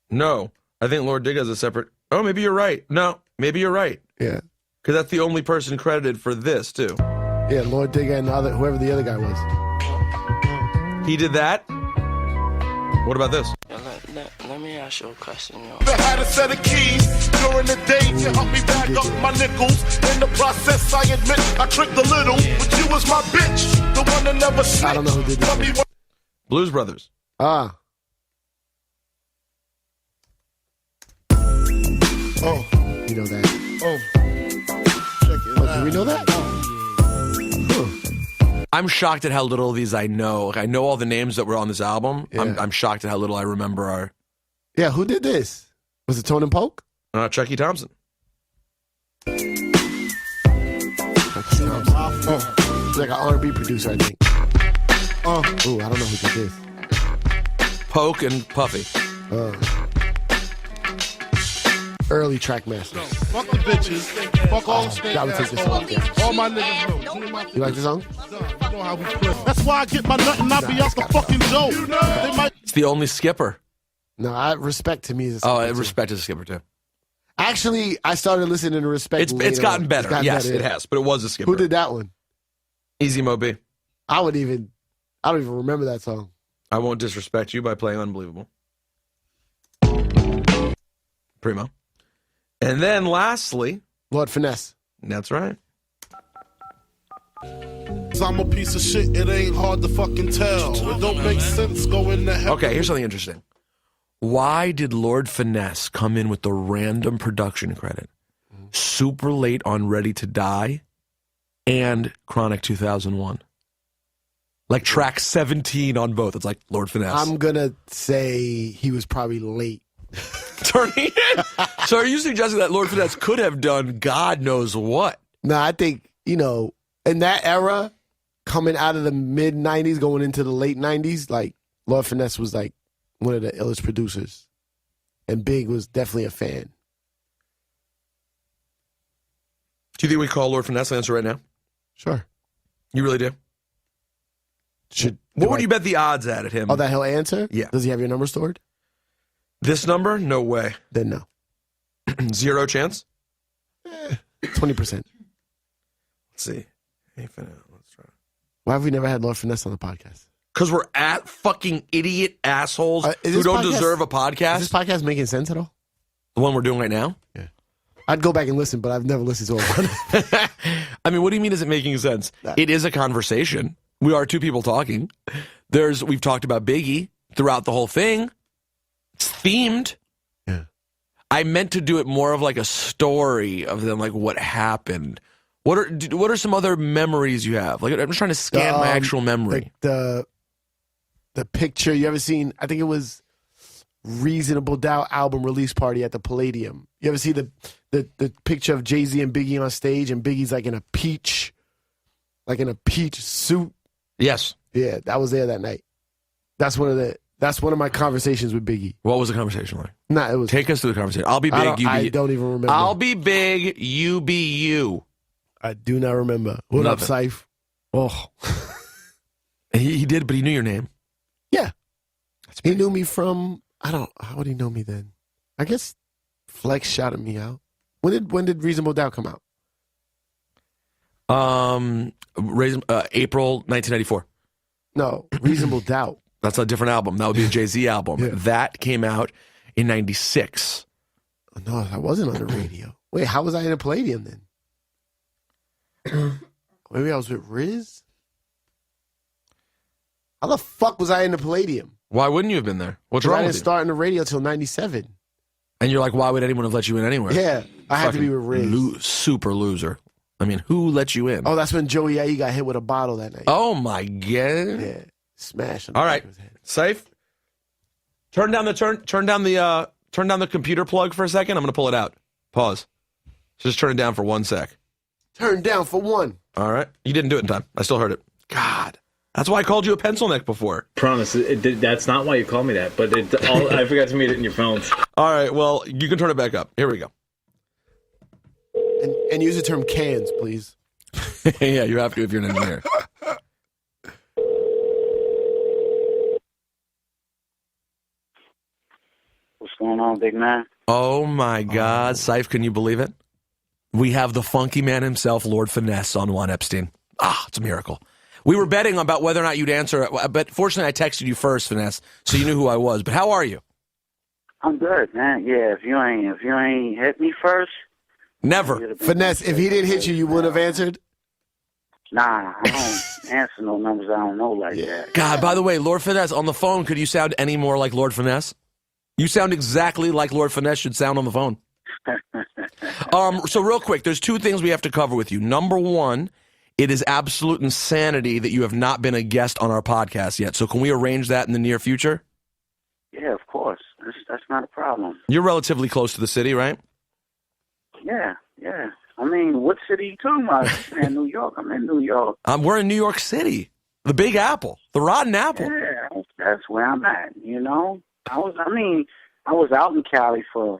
No. I think Lord Digger is a separate... Oh, maybe you're right. No, maybe you're right. Yeah. Because that's the only person credited for this, too. Yeah, Lord Digger and whoever the other guy was. He did that? What about this? Let me ask you a question, yo. I had a set of keys during the day to help me bag up my nickels. In the process, I admit I tricked a little, but you was my bitch, the one that never snitched. I don't know who did that. Blues Brothers. Oh, you know that. Check it out. Do we know that? I'm shocked at how little of these I know. Like, I know all the names that were on this album. Yeah. I'm shocked at how little I remember are. Yeah, who did this? Was it Tone and Poke? Chucky Thompson. He's like an R&B producer, I think. I don't know who did this. Poke and Puffy. Early track master. Fuck the bitches. Fuck all the state Gotta take this song. Yeah. All my niggas know. You like this song? You know how we play. That's why I get my nut and I be out the fucking dough. They might... It's the only skipper. No, Respect to me is a skipper. Respect is a skipper, too. Actually, I started listening to Respect It's gotten better. Yes, it has. But it was a skipper. Who did that one? Easy Mo B. I don't even remember that song. I won't disrespect you by playing Unbelievable. Primo. And then lastly... Lord Finesse. That's right. I'm a piece of shit, it ain't hard to fucking tell. It don't make sense going to hell. Okay, here's something interesting. Why did Lord Finesse come in with the random production credit? Super late on Ready to Die and Chronic 2001. Like track 17 on both. It's like Lord Finesse. I'm going to say he was probably late. Turning in? So are you suggesting that Lord Finesse could have done God knows what? No, I think, in that era, coming out of the mid-'90s, going into the late 90s, like, Lord Finesse was like one of the illest producers. And Big was definitely a fan. Do you think we call Lord Finesse answer right now? Sure. You really do? What would you bet the odds at him? Oh, that he'll answer? Yeah. Does he have your number stored? This number? No way. Then no. 0 chance? 20%. Let's see. Let's try. Why have we never had Lord Finesse on the podcast? Because we're at fucking idiot assholes who don't deserve a podcast. Is this podcast making sense at all? The one we're doing right now? Yeah. I'd go back and listen, but I've never listened to it. I mean, what do you mean is it making sense? It is a conversation. We are two people talking. We've talked about Biggie throughout the whole thing. It's themed. Yeah. I meant to do it more of like a story of them, like what happened. What are some other memories you have? Like I'm just trying to scan my actual memory. The picture you ever seen? I think it was Reasonable Doubt album release party at the Palladium. You ever see the picture of Jay-Z and Biggie on stage, and Biggie's like in a peach suit? Yes. Yeah, that was there that night. That's one of my conversations with Biggie. What was the conversation like? Nah, it was. Take us through the conversation. I'll be big. I don't even remember. I'll be big. You be you. I do not remember. What up, Ciph? Oh, he did, but he knew your name. Yeah, he knew me from. How would he know me then? I guess Flex shouted me out. When did Reasonable Doubt come out? April 1994. No, Reasonable Doubt. That's a different album. That would be a Jay-Z album. Yeah. That came out in 96. No, I wasn't on the radio. Wait, how was I in a Palladium then? Maybe I was with Riz? How the fuck was I in the Palladium? Why wouldn't you have been there? What's I wrong didn't with you? start in the radio till 97. And you're like, why would anyone have let you in anywhere? Yeah, I had to be with Riz. Super loser. I mean, who let you in? Oh, that's when Joey A. got hit with a bottle that night. Oh, my God. Yeah, smash him. All right, Ciph. Turn down the computer plug for a second. I'm going to pull it out. Pause. Just turn it down for 1 sec. Turn down for one. All right. You didn't do it in time. I still heard it. God. That's why I called you a pencil neck before. Promise, that's not why you called me that, but I forgot to mute it in your phones. All right, well, you can turn it back up. Here we go. And use the term cans, please. Yeah, you have to if you're an engineer. What's going on, big man? Oh, my God. Ciph, can you believe it? We have the funky man himself, Lord Finesse, on Juan Epstein. Ah, it's a miracle. We were betting about whether or not you'd answer, but fortunately I texted you first, Finesse, so you knew who I was. But how are you? I'm good, man. Yeah, if you ain't hit me first. Never. Finesse, if he didn't hit you, you wouldn't have answered? Nah, I don't answer no numbers I don't know like that. God, by the way, Lord Finesse, on the phone, could you sound any more like Lord Finesse? You sound exactly like Lord Finesse should sound on the phone. So real quick, there's two things we have to cover with you. Number one, it is absolute insanity that you have not been a guest on our podcast yet. So can we arrange that in the near future? Yeah, of course. That's not a problem. You're relatively close to the city, right? Yeah. I mean, what city you talking about? I'm in New York. I'm in New York. We're in New York City. The Big Apple. The Rotten Apple. Yeah, that's where I'm at, you know? I was out in Cali for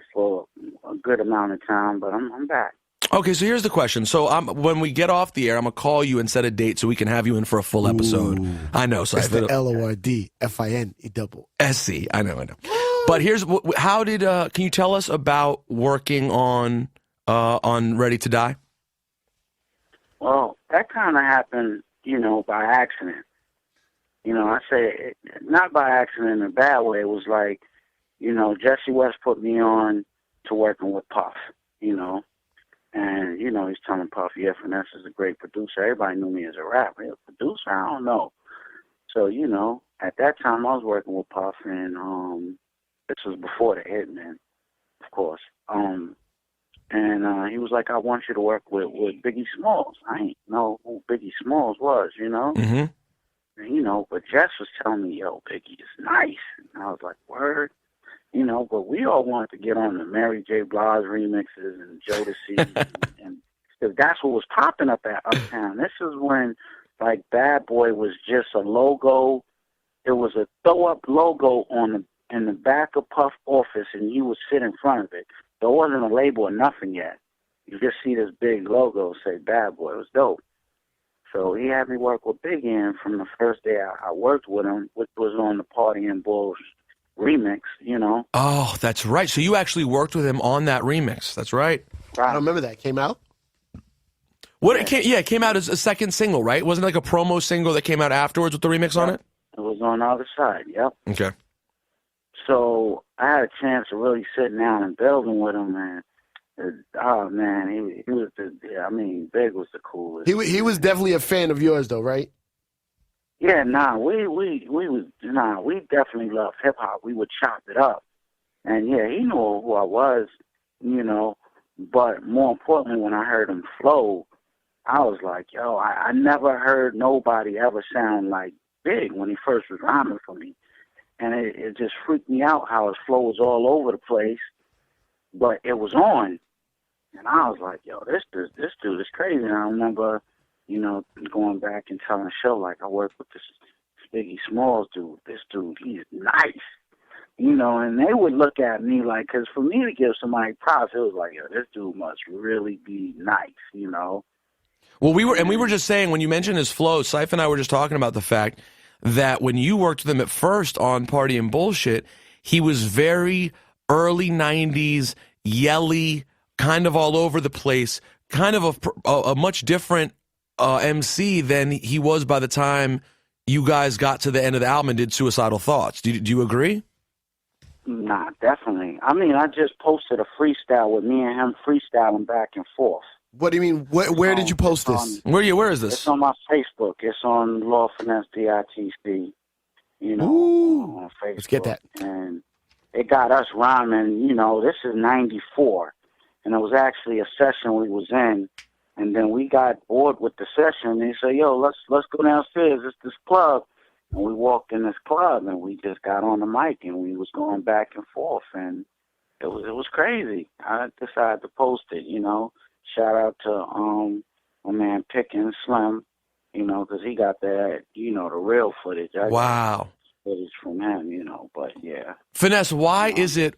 a good amount of time, but I'm back. Okay, so here's the question. So when we get off the air, I'm going to call you and set a date so we can have you in for a full episode. I know. So it's the LORDFINESC. I know. But here's, can you tell us about working on Ready to Die? Well, that kind of happened, by accident. I say not by accident in a bad way. It was like, Jesse West put me on to working with Puff, And, he's telling Puff, yeah, Finesse is a great producer. Everybody knew me as a rapper. A producer? I don't know. So, at that time I was working with Puff, and this was before the Hitman, of course. And he was like, I want you to work with Biggie Smalls. I ain't know who Biggie Smalls was, Mm-hmm. And, but Jess was telling me, yo, Biggie is nice. And I was like, word. But we all wanted to get on the Mary J. Blige remixes and Jodeci, and that's what was popping up at Uptown. This is when, like, Bad Boy was just a logo. It was a throw-up logo in the back of Puff's office, and he would sit in front of it. There wasn't a label or nothing yet. You just see this big logo say Bad Boy. It was dope. So he had me work with Biggie, and from the first day I worked with him, which was on the Party and Bulls remix, Oh, that's right. So you actually worked with him on that remix. That's right. I don't remember that. It came out? It came out as a second single, right? Wasn't it like a promo single that came out afterwards with the remix on it? It was on the other side, yep. Okay. So I had a chance of really sitting down and building with him, man. Oh, man, he was Big was the coolest. He was definitely a fan of yours, though, right? Yeah, we definitely loved hip hop. We would chop it up, and yeah, he knew who I was, But more importantly, when I heard him flow, I was like, yo, I never heard nobody ever sound like Big when he first was rhyming for me, and it just freaked me out how his flow was all over the place, but it was on, and I was like, yo, this dude is crazy. And I remember, going back and telling the show, like, I worked with this Biggie Smalls dude. This dude, he's nice. And they would look at me like, because for me to give somebody props, it was like, yo, this dude must really be nice, Well, we were just saying, when you mentioned his flow, Cipha and I were just talking about the fact that when you worked with him at first on Party and Bullshit, he was very early 90s, yelly, kind of all over the place, kind of a much different MC than he was by the time you guys got to the end of the album and did Suicidal Thoughts. Do you agree? Nah, definitely. I mean, I just posted a freestyle with me and him freestyling back and forth. What do you mean? Where did you post this? Where is this? It's on my Facebook. It's on Law Finesse DITC. You know, on Facebook. Let's get that. And it got us rhyming. You know, this is '94, and it was actually a session we was in, and then we got bored with the session. And he said, "Yo, let's go downstairs. It's this club." And we walked in this club, and we just got on the mic, and we was going back and forth, and it was crazy. I decided to post it. You know, shout out to my man Pickens Slim. You know, because he got that, you know, the real footage. Wow. Footage from him, you know, but yeah. Finesse, why is it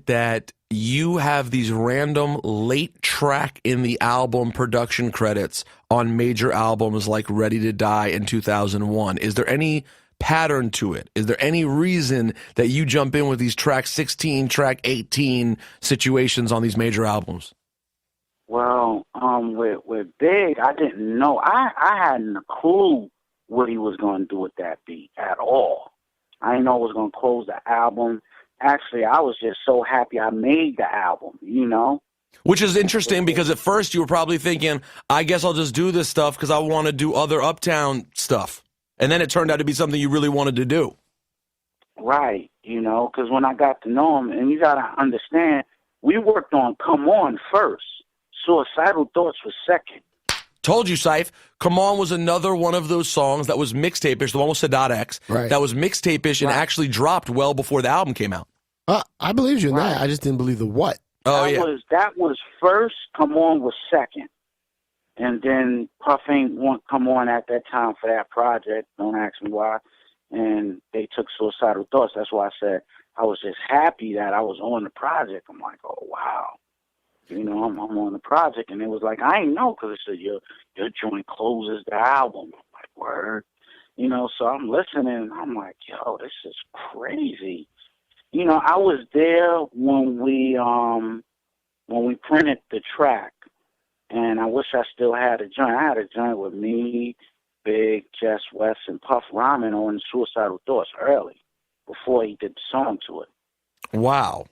that you have these random late track in the album production credits on major albums like Ready to Die in 2001? Is there any pattern to it? Is there any reason that you jump in with these track 16, track 18 situations on these major albums? Well, with Big, I didn't know. I hadn't a clue what he was going to do with that beat at all. I didn't know it was going to close the album. Actually, I was just so happy I made the album, you know? Which is interesting because at first you were probably thinking, I guess I'll just do this stuff because I want to do other Uptown stuff. And then it turned out to be something you really wanted to do. Right, you know, because when I got to know him, and you got to understand, we worked on Come On first. Suicidal Thoughts was second. Told you, Ciph. Come On was another one of those songs that was mixtape-ish, the one with Sadat X, that was mixtape-ish and actually dropped well before the album came out. I believed you in that. I just didn't believe the what. That was first, Come On was second. And then Puff ain't want Come On at that time for that project. Don't ask me why. And they took Suicidal Thoughts. That's why I said I was just happy that I was on the project. I'm like, oh, wow. You know, I'm on the project, and it was like, I ain't know, because it said, your joint closes the album. I'm like, word. You know, so I'm listening, and I'm like, yo, this is crazy. You know, I was there when we printed the track, and I wish I still had a joint. I had a joint with me, Big, Jess West, and Puff rhyming on Suicidal Thoughts early, before he did the song to it. Wow.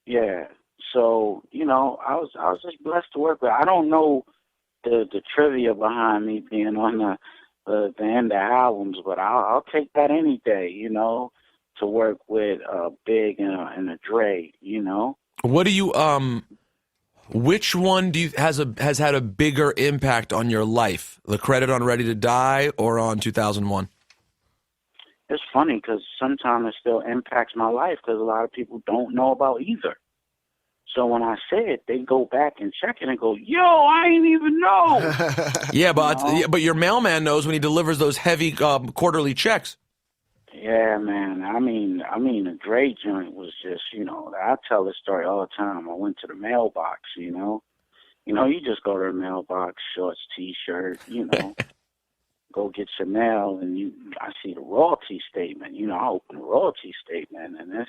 Yeah. So, you know, I was just blessed to work with. I don't know the trivia behind me being on the end of albums, but I'll take that any day, you know, to work with Big and a Dre, you know. What do you which one has had a bigger impact on your life? The credit on Ready to Die or on 2001? It's funny because sometimes it still impacts my life because a lot of people don't know about either. So when I say it, they go back and check it and go, yo, I didn't even know. Yeah, but your mailman knows when he delivers those heavy quarterly checks. Yeah, man. I mean, the Dre joint was just, you know, I tell this story all the time. I went to the mailbox, you know. You know, you just go to the mailbox, shorts, T-shirt, you know. Go get your mail, and I see the royalty statement. You know, I open the royalty statement, and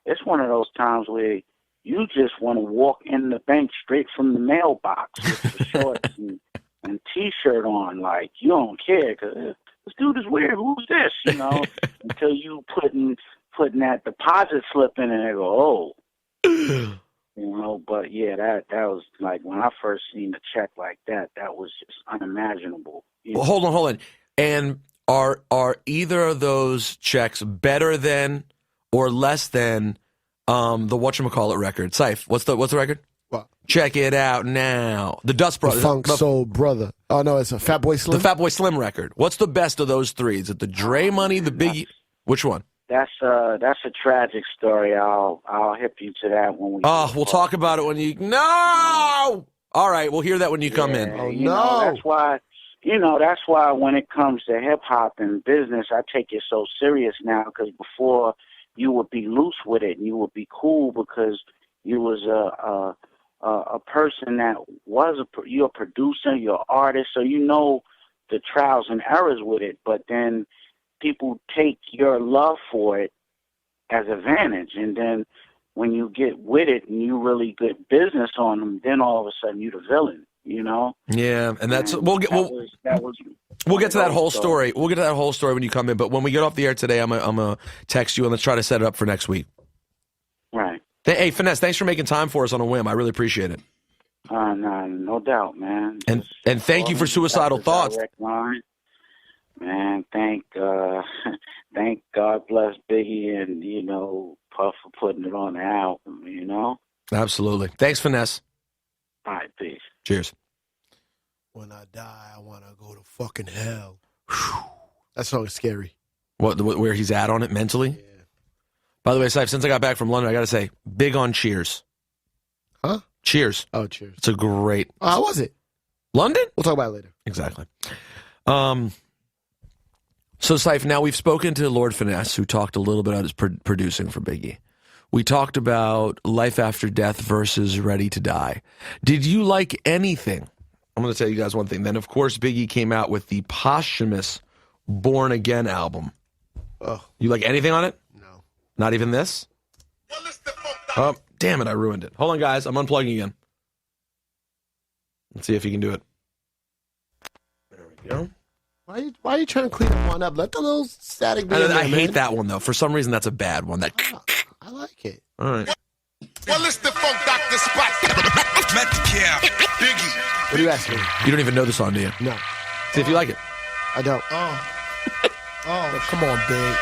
it's one of those times where you just want to walk in the bank straight from the mailbox with your shorts and T-shirt on, like you don't care because this dude is weird. Who's this? You know, until you putting that deposit slip in and they go, oh, you know. But yeah, that was like when I first seen a check like that. That was just unimaginable. Well, hold on. And are either of those checks better than or less than the whatchamacallit record? Ciph, what's the record? What? Check it out now. The Dust Brothers. The Funk Soul Brother. Oh, no, it's a Fatboy Slim? The Fatboy Slim record. What's the best of those three? Is it the Dre Money, the Biggie? Which one? That's a tragic story. I'll hip you to that when we. Oh, we'll talk about it when you. No. All right, we'll hear that when you come in. Oh no. That's why. You know, that's why when it comes to hip hop and business, I take it so serious now. Because before, you would be loose with it and you would be cool because you was a person that was you're a producer, you're an artist, so you know the trials and errors with it. But then people take your love for it as advantage, and then when you get with it and you really good business on them, then all of a sudden you the villain. you know. Yeah, and that's And we'll get that was we'll get to that whole so- story. We'll get to that whole story when you come in. But when we get off the air today, I'm gonna text you and let's try to set it up for next week. Right. Hey, Finesse, thanks for making time for us on a whim. I really appreciate it. No doubt, man. And thank you for Suicidal Thoughts. Direct line. Man, thank God bless Biggie and, you know, Puff for putting it on the album, you know? Absolutely. Thanks, Finesse. All right, peace. Cheers. When I die, I want to go to fucking hell. That song is scary. Where he's at on it mentally? Yeah. By the way, Ciph, since I got back from London, I got to say, big on Cheers. Huh? Cheers. Oh, Cheers. It's a great... Oh, how was it? London? We'll talk about it later. Exactly. So, Ciph, now we've spoken to Lord Finesse, who talked a little bit about his producing for Biggie. We talked about Life After Death versus Ready to Die. Did you like anything? I'm going to tell you guys one thing. Then, of course, Biggie came out with the posthumous Born Again album. Oh. You like anything on it? No. Not even this? Oh, damn it, I ruined it. Hold on, guys. I'm unplugging again. Let's see if you can do it. There we go. Why are you trying to clean that one up? Let the little static be in there, I hate man. that one, though. For some reason, that's a bad one. That. I like it. All right. Well, it's the Funk Dr. Spot. Biggie. What are you asking me? You don't even know the song, do you? No. See if you like it. I don't. Oh, come on, big.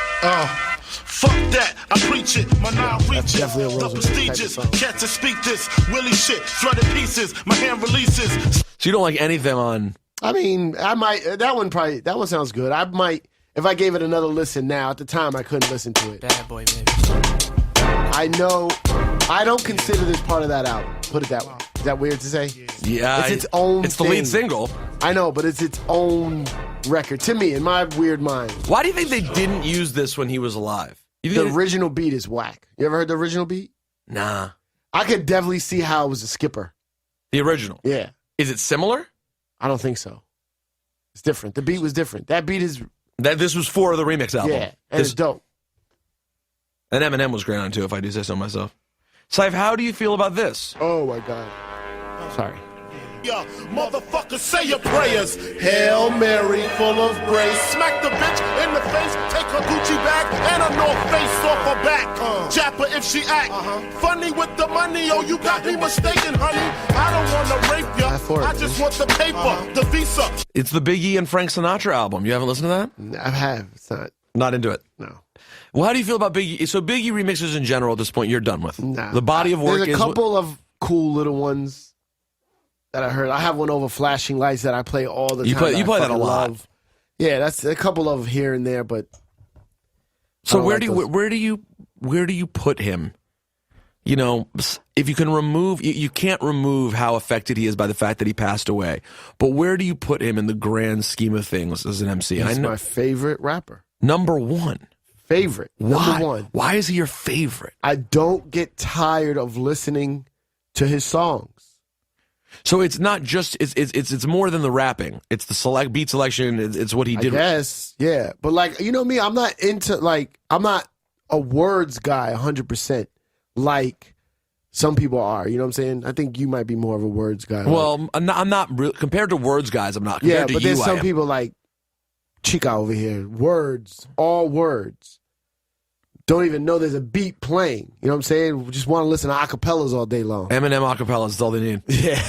Fuck that, I preach it, my now reach it. definitely a The Rosenberg type of prestigious, song. can't to speak this, Willie shit, flooded pieces, my hand releases. So you don't like anything on... I mean, I might. That one sounds good. I might, if I gave it another listen now. At the time, I couldn't listen to it. Bad boy, baby. I know. I don't consider this part of that album. Put it that way. Is that weird to say? Yeah. It's its own It's the thing. lead single. I know, but it's its own record to me, in my weird mind. Why do you think they didn't use this when he was alive? You The think original beat is whack. You ever heard the original beat? Nah. I could definitely see how it was a skipper. The original. Yeah. Is it similar? I don't think so. It's different. The beat was different. That beat is, This was for the remix album. yeah, and it's dope. And Eminem was great on it, too, if I do say so myself. Ciph, how do you feel about this? Oh, my God. Sorry. Yeah, motherfucker, say your prayers. Hail Mary, full of grace. Smack the bitch in the face, take her Gucci bag and a North Face off her back. Jap her if she act funny with the money. Oh, you got me mistaken, honey. I don't want to rape ya. I just want the paper, the visa. It's the Biggie and Frank Sinatra album. You haven't listened to that? I have. It's not. Not into it? No. Well, how do you feel about Biggie? So Biggie remixes in general at this point, you're done with? Nah. The body of work There's a is... couple of cool little ones that I heard. I have one over Flashing Lights that I play all the time. You play that a fucking lot. love. Yeah, that's a couple of here and there, but So where like do you put him? You know, if you can remove, you can't remove how affected he is by the fact that he passed away. But where do you put him in the grand scheme of things as an MC? he's my favorite rapper. Number one. Favorite. Why? Number one. Why is he your favorite? I don't get tired of listening to his songs. So it's not just it's more than the rapping. It's the beat selection. It's what he did. I guess, yeah. But like, you know me, I'm not I'm not a words guy 100% like some people are. You know what I'm saying? I think you might be more of a words guy. Well, I'm not compared to words guys. I'm not. Yeah, Compared but to there's you, some people like Chica over here. Words, all words. Don't even know there's a beat playing. You know what I'm saying? We just want to listen to acapellas all day long. Eminem acapellas is all they need. Yeah.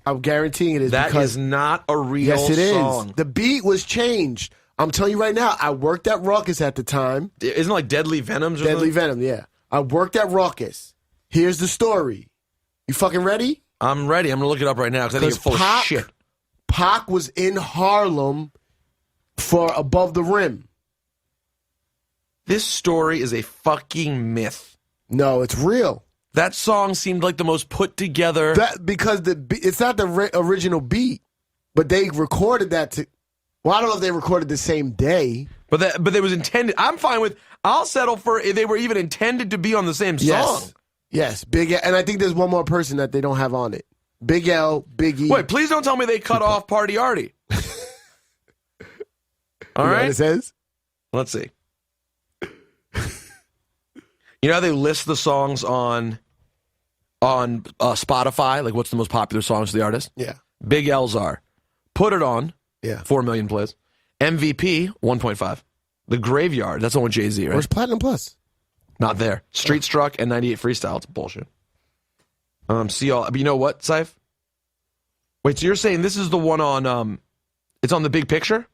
I'm guaranteeing it is That because is not a real yes, it is. song. The beat was changed. I'm telling you right now, I worked at Ruckus at the time. Isn't it like Deadly Venoms or Deadly something? Venom, yeah. I worked at Ruckus. Here's the story. You fucking ready? I'm ready. I'm going to look it up right now because I think you're full of shit. Pac was in Harlem for Above the Rim. This story is a fucking myth. No, it's real. That song seemed like the most put together. Because it's not the original beat, but they recorded that to. Well, I don't know if they recorded the same day. But it was intended. I'm fine with. I'll settle for if they were even intended to be on the same song. Yes, Big L, and I think there's one more person that they don't have on it. Big L, Biggie. Wait, please don't tell me they cut off Party Artie. All right, what it says. Let's see. You know how they list the songs on on Spotify, like what's the most popular songs of the artist? Yeah. Big L's are Put It On, Yeah. 4 million plays. MVP, 1.5. The Graveyard, that's the one with Jay-Z, right? Where's Platinum Plus? Not there. Street Struck and 98 Freestyle, it's bullshit. But you know what, Ciph? Wait, so you're saying this is the one on, it's on The Big Picture?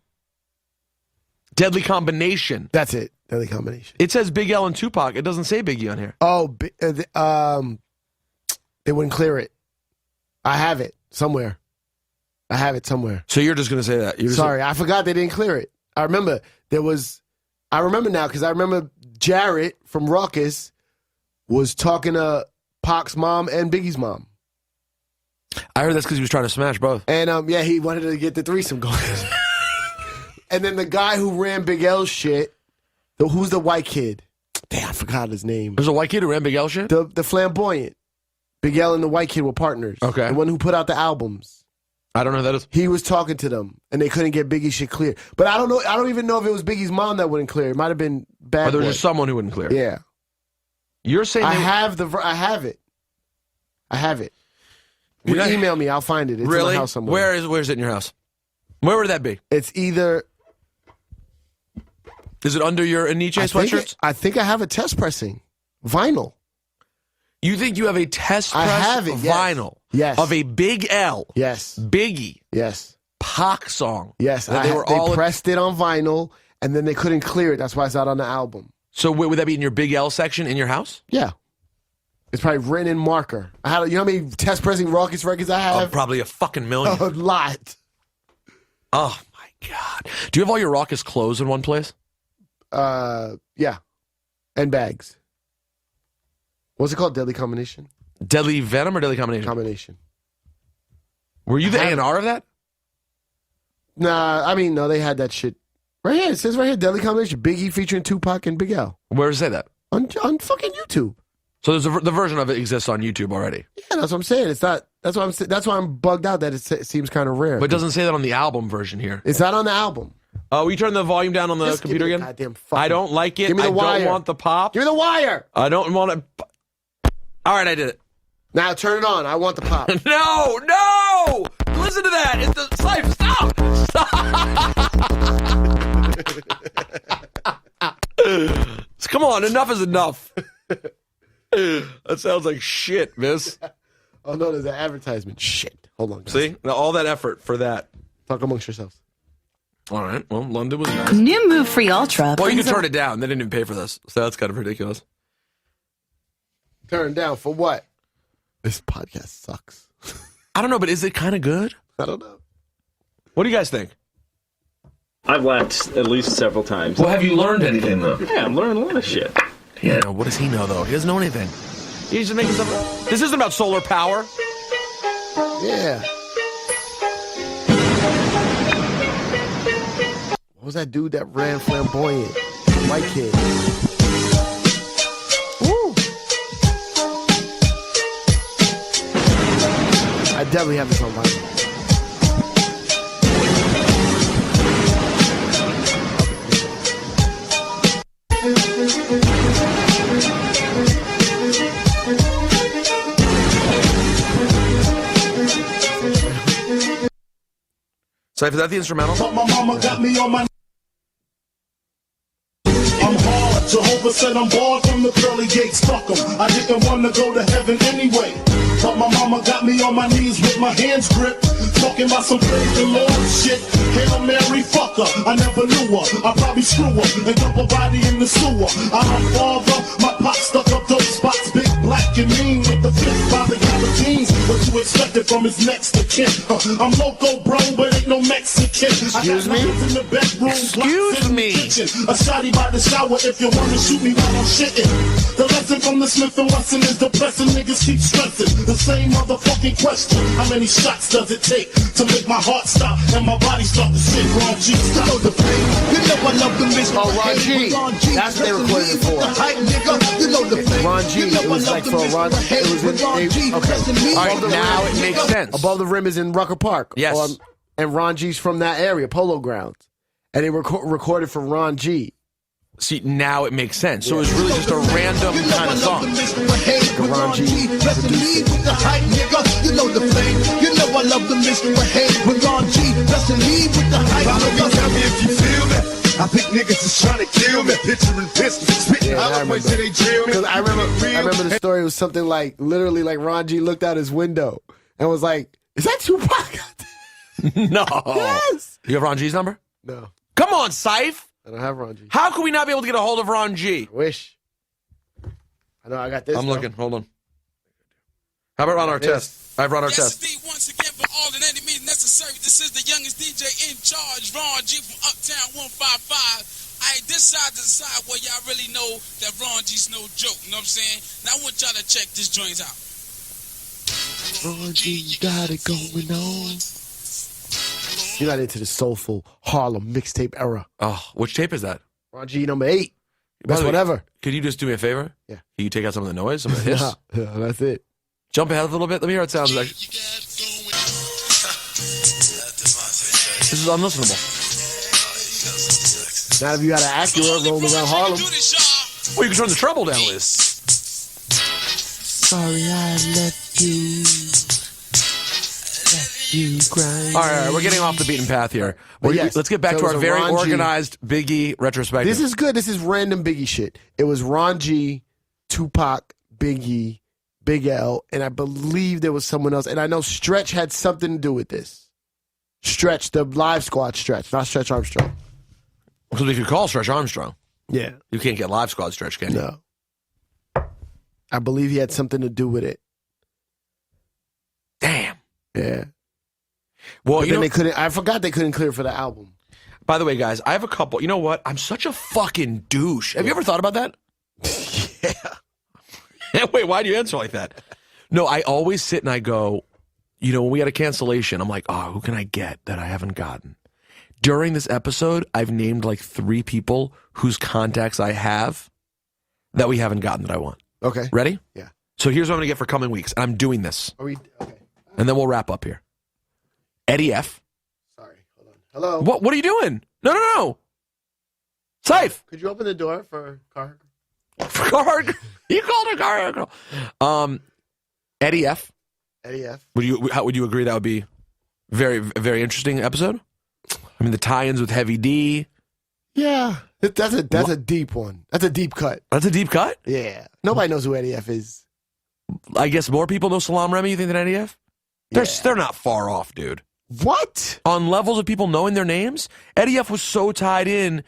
Deadly Combination. That's it. Deadly Combination. It says Big L and Tupac. It doesn't say Biggie on here. Oh, they wouldn't clear it. I have it somewhere. So you're just going to say that? Sorry, I forgot they didn't clear it. I remember now because I remember Jarrett from Ruckus was talking to Pac's mom and Biggie's mom. I heard that's because he was trying to smash both. And he wanted to get the threesome going. And then the guy who ran Big L's shit, who's the white kid? Damn, I forgot his name. There's a white kid who ran Big L shit? The flamboyant. Big L and the white kid were partners. Okay. The one who put out the albums. I don't know who that is. He was talking to them, and they couldn't get Biggie's shit clear. But I don't know. I don't even know if it was Biggie's mom that wouldn't clear. It might have been Bad Or there was Boy. just someone who wouldn't clear. Yeah. You're saying I have it. You email me. I'll find it. It's really? in my house somewhere. Where's it in your house? Where would that be? It's either... Is it under your Aniche sweatshirts? I think I have a test pressing. Vinyl. You think you have a test press I have it, vinyl yes. of a Big L, Yes. Biggie, Yes. Pac song? Yes. They pressed it on vinyl, and then they couldn't clear it. That's why it's not on the album. So would that be in your Big L section in your house? Yeah. It's probably written in marker. You know how many test pressing Ruckus records I have? Probably a fucking million. A lot. Oh, my God. Do you have all your Ruckus clothes in one place? Yeah. And bags. What's it called? Deadly Combination? Deadly Venom or Deadly Combination? Combination. Were you the A&R of that? Nah, no, they had that shit. Right here, it says right here, Deadly Combination. Biggie featuring Tupac and Big L. Where does it say that? On fucking YouTube. So the version of it exists on YouTube already. Yeah, that's what I'm saying. It's not. That's why I'm bugged out that it seems kind of rare. But it doesn't say that on the album version here. It's not on the album. Will you turn the volume down on the Just computer give me again? I don't like it. Give me the wire. I don't want the pop. Give me the wire. I don't want it. All right, I did it. Now turn it on. I want the pop. No! Listen to that. It's the Ciph. Stop! Come on, enough is enough. That sounds like shit, miss. Oh, no, there's an advertisement. Shit. Hold on, guys. See? Now, all that effort for that. Talk amongst yourselves. All right. Well, London was nice. New Move Free Ultra. Well, you can turn it down. They didn't even pay for this. So that's kind of ridiculous. Turn down for what? This podcast sucks. I don't know, but is it kind of good? I don't know. What do you guys think? I've laughed at least several times. Well, have you learned anything, though? Yeah, I'm learning a lot of shit. Yeah, what does he know, though? He doesn't know anything. He's just making something. This isn't about solar power. Yeah. What was that dude that ran Flamboyant? White kid. Woo! I definitely have this on vinyl. So is that the instrumental? But my mama got me on my... I'm hard. Jehovah said I'm barred from the pearly gates. Fuck 'em. I didn't want to go to heaven anyway. But my mama got me on my knees with my hands gripped. Talking about some praise the Lord shit. Hail Mary, fuck her. I never knew her. I probably screw her and dump her body in the sewer. I'm a father. My pop stuck up those spots. Big, black, and mean with the fifth by the gallotines. What you expected from his next to kin. I'm loco, bro, but ain't no Mexican. Excuse me? In the bedroom, Excuse me? A shotty by the shower if you wanna shoot me while I'm shitting. The lesson from the Smith & Wesson is depressing. Niggas keep stressing the same motherfucking question. How many shots does it take to make my heart stop and my body start to shit? Ron G, stop the pain. You know I love the bitch. Oh, Ron G. That's what they recorded it for. You know the pain. Ron G. It was like for Ron. It was in. Okay. All right, now it makes sense. Above the Rim is in Rucker Park. Yes. And Ron G's from that area, Polo Grounds. And they recorded for Ron G. See, now it makes sense. So it was really just a random kind of song. Ron G with the hype, nigga. You know the flame. You know I love the Mr. Hey with Ron G. Just leave with the hype, nigga. Tell me if you feel me. I think niggas is trying to kill me. Picturing pistols, spitting eloquence till they drill me. Because I remember the story was something like, literally like Ron G looked out his window and was like, "Is that Tupac?" No. Yes. You have Ron G's number? No. Come on, Ciph. I don't have Ron G. How could we not be able to get a hold of Ron G? I wish. I know I got this. I'm looking. Hold on. How about Ron Artest? I have Ron Artest. Once again, for all and any means necessary, this is the youngest DJ in charge, Ron G from Uptown 155. This side to the side where y'all really know that Ron G's no joke, you know what I'm saying? Now I want y'all to check this joint out. Ron G, you got it going on. You're not into the soulful Harlem mixtape era. Oh, which tape is that? Ron G number 8. That's whatever. Could you just do me a favor? Yeah. Can you take out some of the noise, some of the hiss? Yeah, that's it. Jump ahead a little bit. Let me hear how it sounds. This is unlistenable. Not if you got an Acura rolling around Harlem. Well, you can turn the treble down, Liz. Sorry I left you. You crying. All right, we're getting off the beaten path here. But yes, let's get back so to it our was a very Ron G. organized Biggie retrospective. This is good. This is random Biggie shit. It was Ron G, Tupac, Biggie, Big L, and I believe there was someone else. And I know Stretch had something to do with this. Stretch, the Live Squad Stretch, not Stretch Armstrong. Because we could call Stretch Armstrong. Yeah. You can't get Live Squad Stretch, can you? No. I believe he had something to do with it. Damn. Yeah. Well, but then they couldn't. I forgot they couldn't clear for the album. By the way, guys, I have a couple. You know what? I'm such a fucking douche. Have you ever thought about that? Yeah. Wait, why do you answer like that? No, I always sit and I go, you know, when we had a cancellation, I'm like, oh, who can I get that I haven't gotten? During this episode, I've named like 3 people whose contacts I have that we haven't gotten that I want. Okay. Ready? Yeah. So here's what I'm going to get for coming weeks. I'm doing this. Okay. And then we'll wrap up here. Eddie F. Sorry. Hold on. Hello. What are you doing? No. Ciph. Could you open the door for Car? For Car? You called her Car Girl. Eddie F. Eddie F. Would you agree that would be very, very interesting episode? I mean, the tie-ins with Heavy D. Yeah. That's a deep one. That's a deep cut. That's a deep cut? Yeah. Nobody knows who Eddie F is. I guess more people know Salam Remy, you think, than Eddie F? They're not far off, dude. What? On levels of people knowing their names, Eddie F was so tied in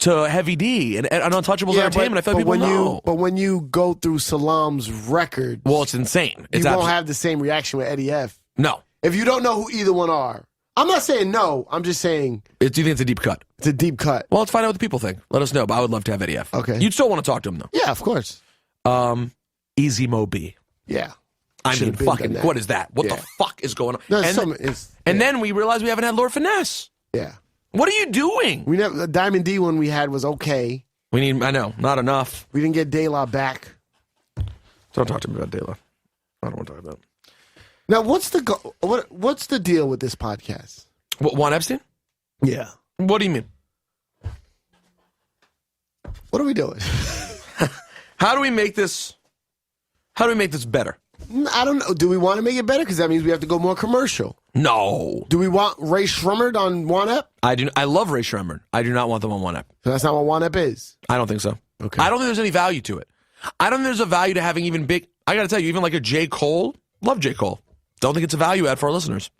to Heavy D and Untouchables Entertainment. I feel like people know. But when you go through Salam's record, well, it's insane. You won't have the same reaction with Eddie F. No. If you don't know who either one are. I'm not saying no. I'm just saying. Do you think it's a deep cut? It's a deep cut. Well, let's find out what the people think. Let us know. But I would love to have Eddie F. Okay. You'd still want to talk to him, though. Yeah, of course. Easy Mo B. Yeah. I mean, fucking, what is that? What the fuck is going on? No, and then we realized we haven't had Lord Finesse. Yeah. What are you doing? The Diamond D one we had was okay. I know, not enough. We didn't get De La back. Don't talk to me about De La. I don't want to talk about it. Now, what's the deal with this podcast? What, Juan Epstein? Yeah. What do you mean? What are we doing? How do we make this better? I don't know. Do we want to make it better? Because that means we have to go more commercial. No. Do we want Ray Shremmerd on Juan Ep? I do. I love Ray Shremmerd. I do not want them on Juan Ep. So that's not what Juan Ep is? I don't think so. Okay. I don't think there's any value to it. I don't think there's a value to having even big... I got to tell you, even like a J. Cole, love J. Cole. Don't think it's a value add for our listeners.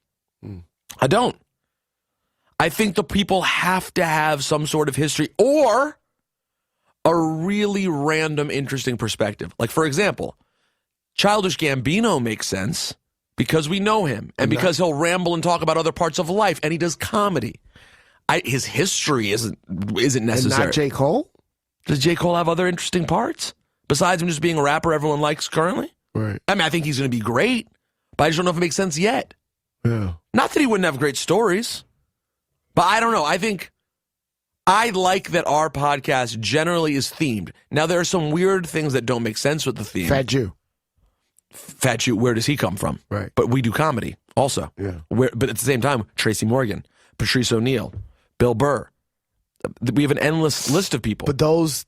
I don't. I think the people have to have some sort of history or a really random, interesting perspective. Like, for example, Childish Gambino makes sense because we know him and because he'll ramble and talk about other parts of life and he does comedy. His history isn't necessary. And not J. Cole? Does J. Cole have other interesting parts besides him just being a rapper everyone likes currently? Right. I mean, I think he's going to be great, but I just don't know if it makes sense yet. Yeah. Not that he wouldn't have great stories, but I don't know. I think I like that our podcast generally is themed. Now, there are some weird things that don't make sense with the theme. Fat Jew, where does he come from? Right. But we do comedy also. Yeah. But at the same time, Tracy Morgan, Patrice O'Neal, Bill Burr, we have an endless list of people. But those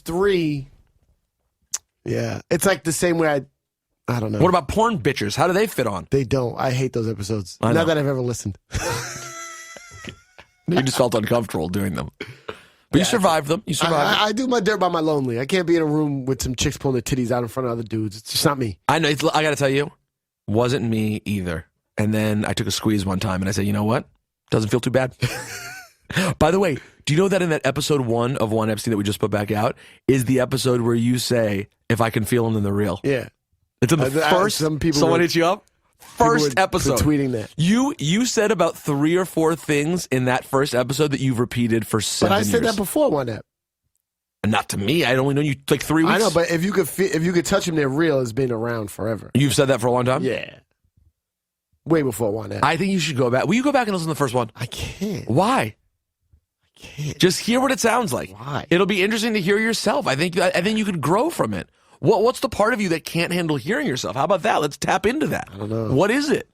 three, yeah, it's like the same way I don't know. What about porn bitches? How do they fit on? They don't. I hate those episodes. I know. Not that I've ever listened. You just felt uncomfortable doing them. But you survived them. You survived them. I do my dirt by my lonely. I can't be in a room with some chicks pulling their titties out in front of other dudes. It's just not me. I know. I got to tell you, wasn't me either. And then I took a squeeze one time and I said, you know what? Doesn't feel too bad. By the way, do you know that in that episode 1 of Juan Epstein that we just put back out is the episode where you say, if I can feel them, then they're real? Yeah. It's in the first. Someone hit you up? First episode. Tweeting that. You said about 3 or 4 things in that first episode that you've repeated for 7 years. But I said that before one ep. Not to me. I only know you like 3 weeks. I know, but if you could touch them, they're real. It's been around forever. You've said that for a long time? Yeah. Way before one ep. I think you should go back. Will you go back and listen to the first one? I can't. Why? I can't. Just hear what it sounds like. Why? It'll be interesting to hear yourself. I think you could grow from it. What's the part of you that can't handle hearing yourself? How about that? Let's tap into that. I don't know. What is it?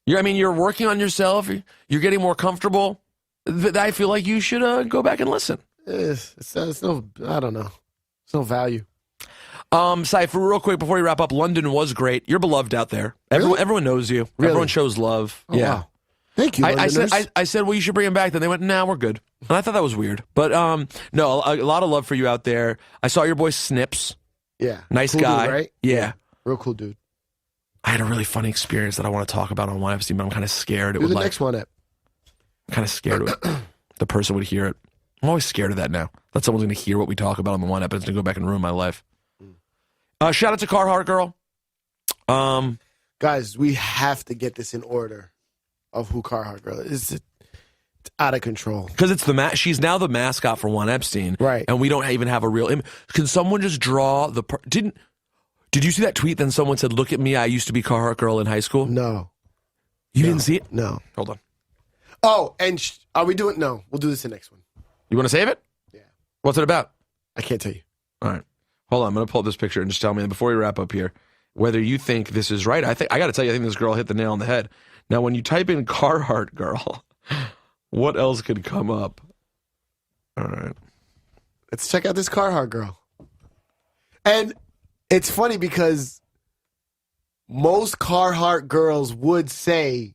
You're working on yourself. You're getting more comfortable. I feel like you should go back and listen. It's no, I don't know. It's no value. Cipha, real quick before you wrap up, London was great. You're beloved out there. Everyone knows you. Really? Everyone shows love. Oh, yeah. Wow. Thank you. I said, well, you should bring him back. Then they went, nah, we're good. And I thought that was weird. But no, a lot of love for you out there. I saw your boy Snips. Yeah. Nice cool guy. Dude, right? Yeah. Real cool dude. I had a really funny experience that I want to talk about on Juan Epstein, but I'm kind of scared. Do the next one up. I'm kind of scared the person would hear it. I'm always scared of that now. That someone's going to hear what we talk about on the One Ep and it's going to go back and ruin my life. Shout out to Carhartt Girl. Guys, we have to get this in order of who Carhartt Girl is. It's out of control. Because it's she's now the mascot for Juan Epstein. Right. And we don't even have a real image. Can someone just draw the... Did you see that tweet? Then someone said, look at me, I used to be Carhartt Girl in high school? No. You didn't see it? No. Hold on. Oh, and are we doing... No, we'll do this in the next one. You want to save it? Yeah. What's it about? I can't tell you. All right. Hold on, I'm going to pull up this picture and just tell me, before we wrap up here, whether you think this is right. I got to tell you, I think this girl hit the nail on the head. Now, when you type in Carhartt Girl, what else could come up? All right. Let's check out this Carhartt Girl. And it's funny because most Carhartt girls would say,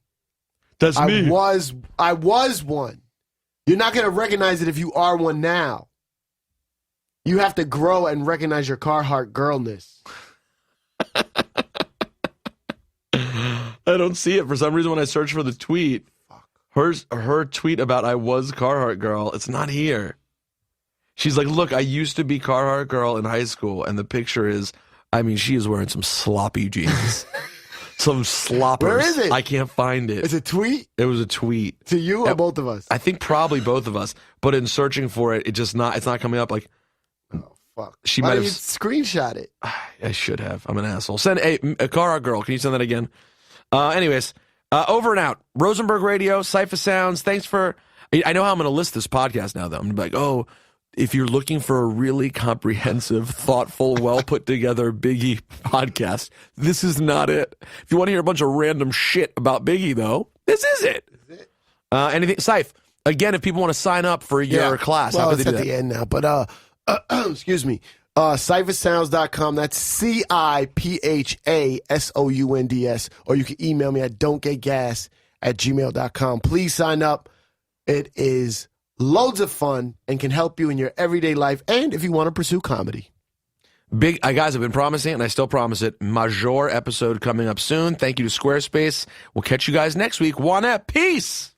that's me. I was one. You're not going to recognize it if you are one now. You have to grow and recognize your Carhartt girlness. I don't see it. For some reason, when I search for the tweet, her tweet about I was Carhartt Girl, it's not here. She's like, look, I used to be Carhartt Girl in high school, and the picture is, I mean, she is wearing some sloppy jeans. Some sloppers. Where is it? I can't find it. It's a tweet? It was a tweet. To you or both of us? I think probably both of us. But in searching for it, it's not coming up. Like, oh, fuck. She Why might did have you screenshot it? I should have. I'm an asshole. Send a Carhartt Girl. Can you send that again? Anyways, over and out. Rosenberg Radio, Cipha Sounds. Thanks for... I know how I'm going to list this podcast now, though. I'm going to be like, oh, if you're looking for a really comprehensive, thoughtful, well-put-together Biggie podcast, this is not it. If you want to hear a bunch of random shit about Biggie, though, this is it. Anything... Ciph, again, if people want to sign up for your class, well, how could it's they do at that? the end now, but... excuse me. CiphaSounds.com. That's CIPHASOUNDS. Or you can email me at don'tgetgas@gmail.com. Please sign up. It is loads of fun and can help you in your everyday life and if you want to pursue comedy. Big guys, I've been promising it, and I still promise it. Major episode coming up soon. Thank you to Squarespace. We'll catch you guys next week. Juan Ep. Peace.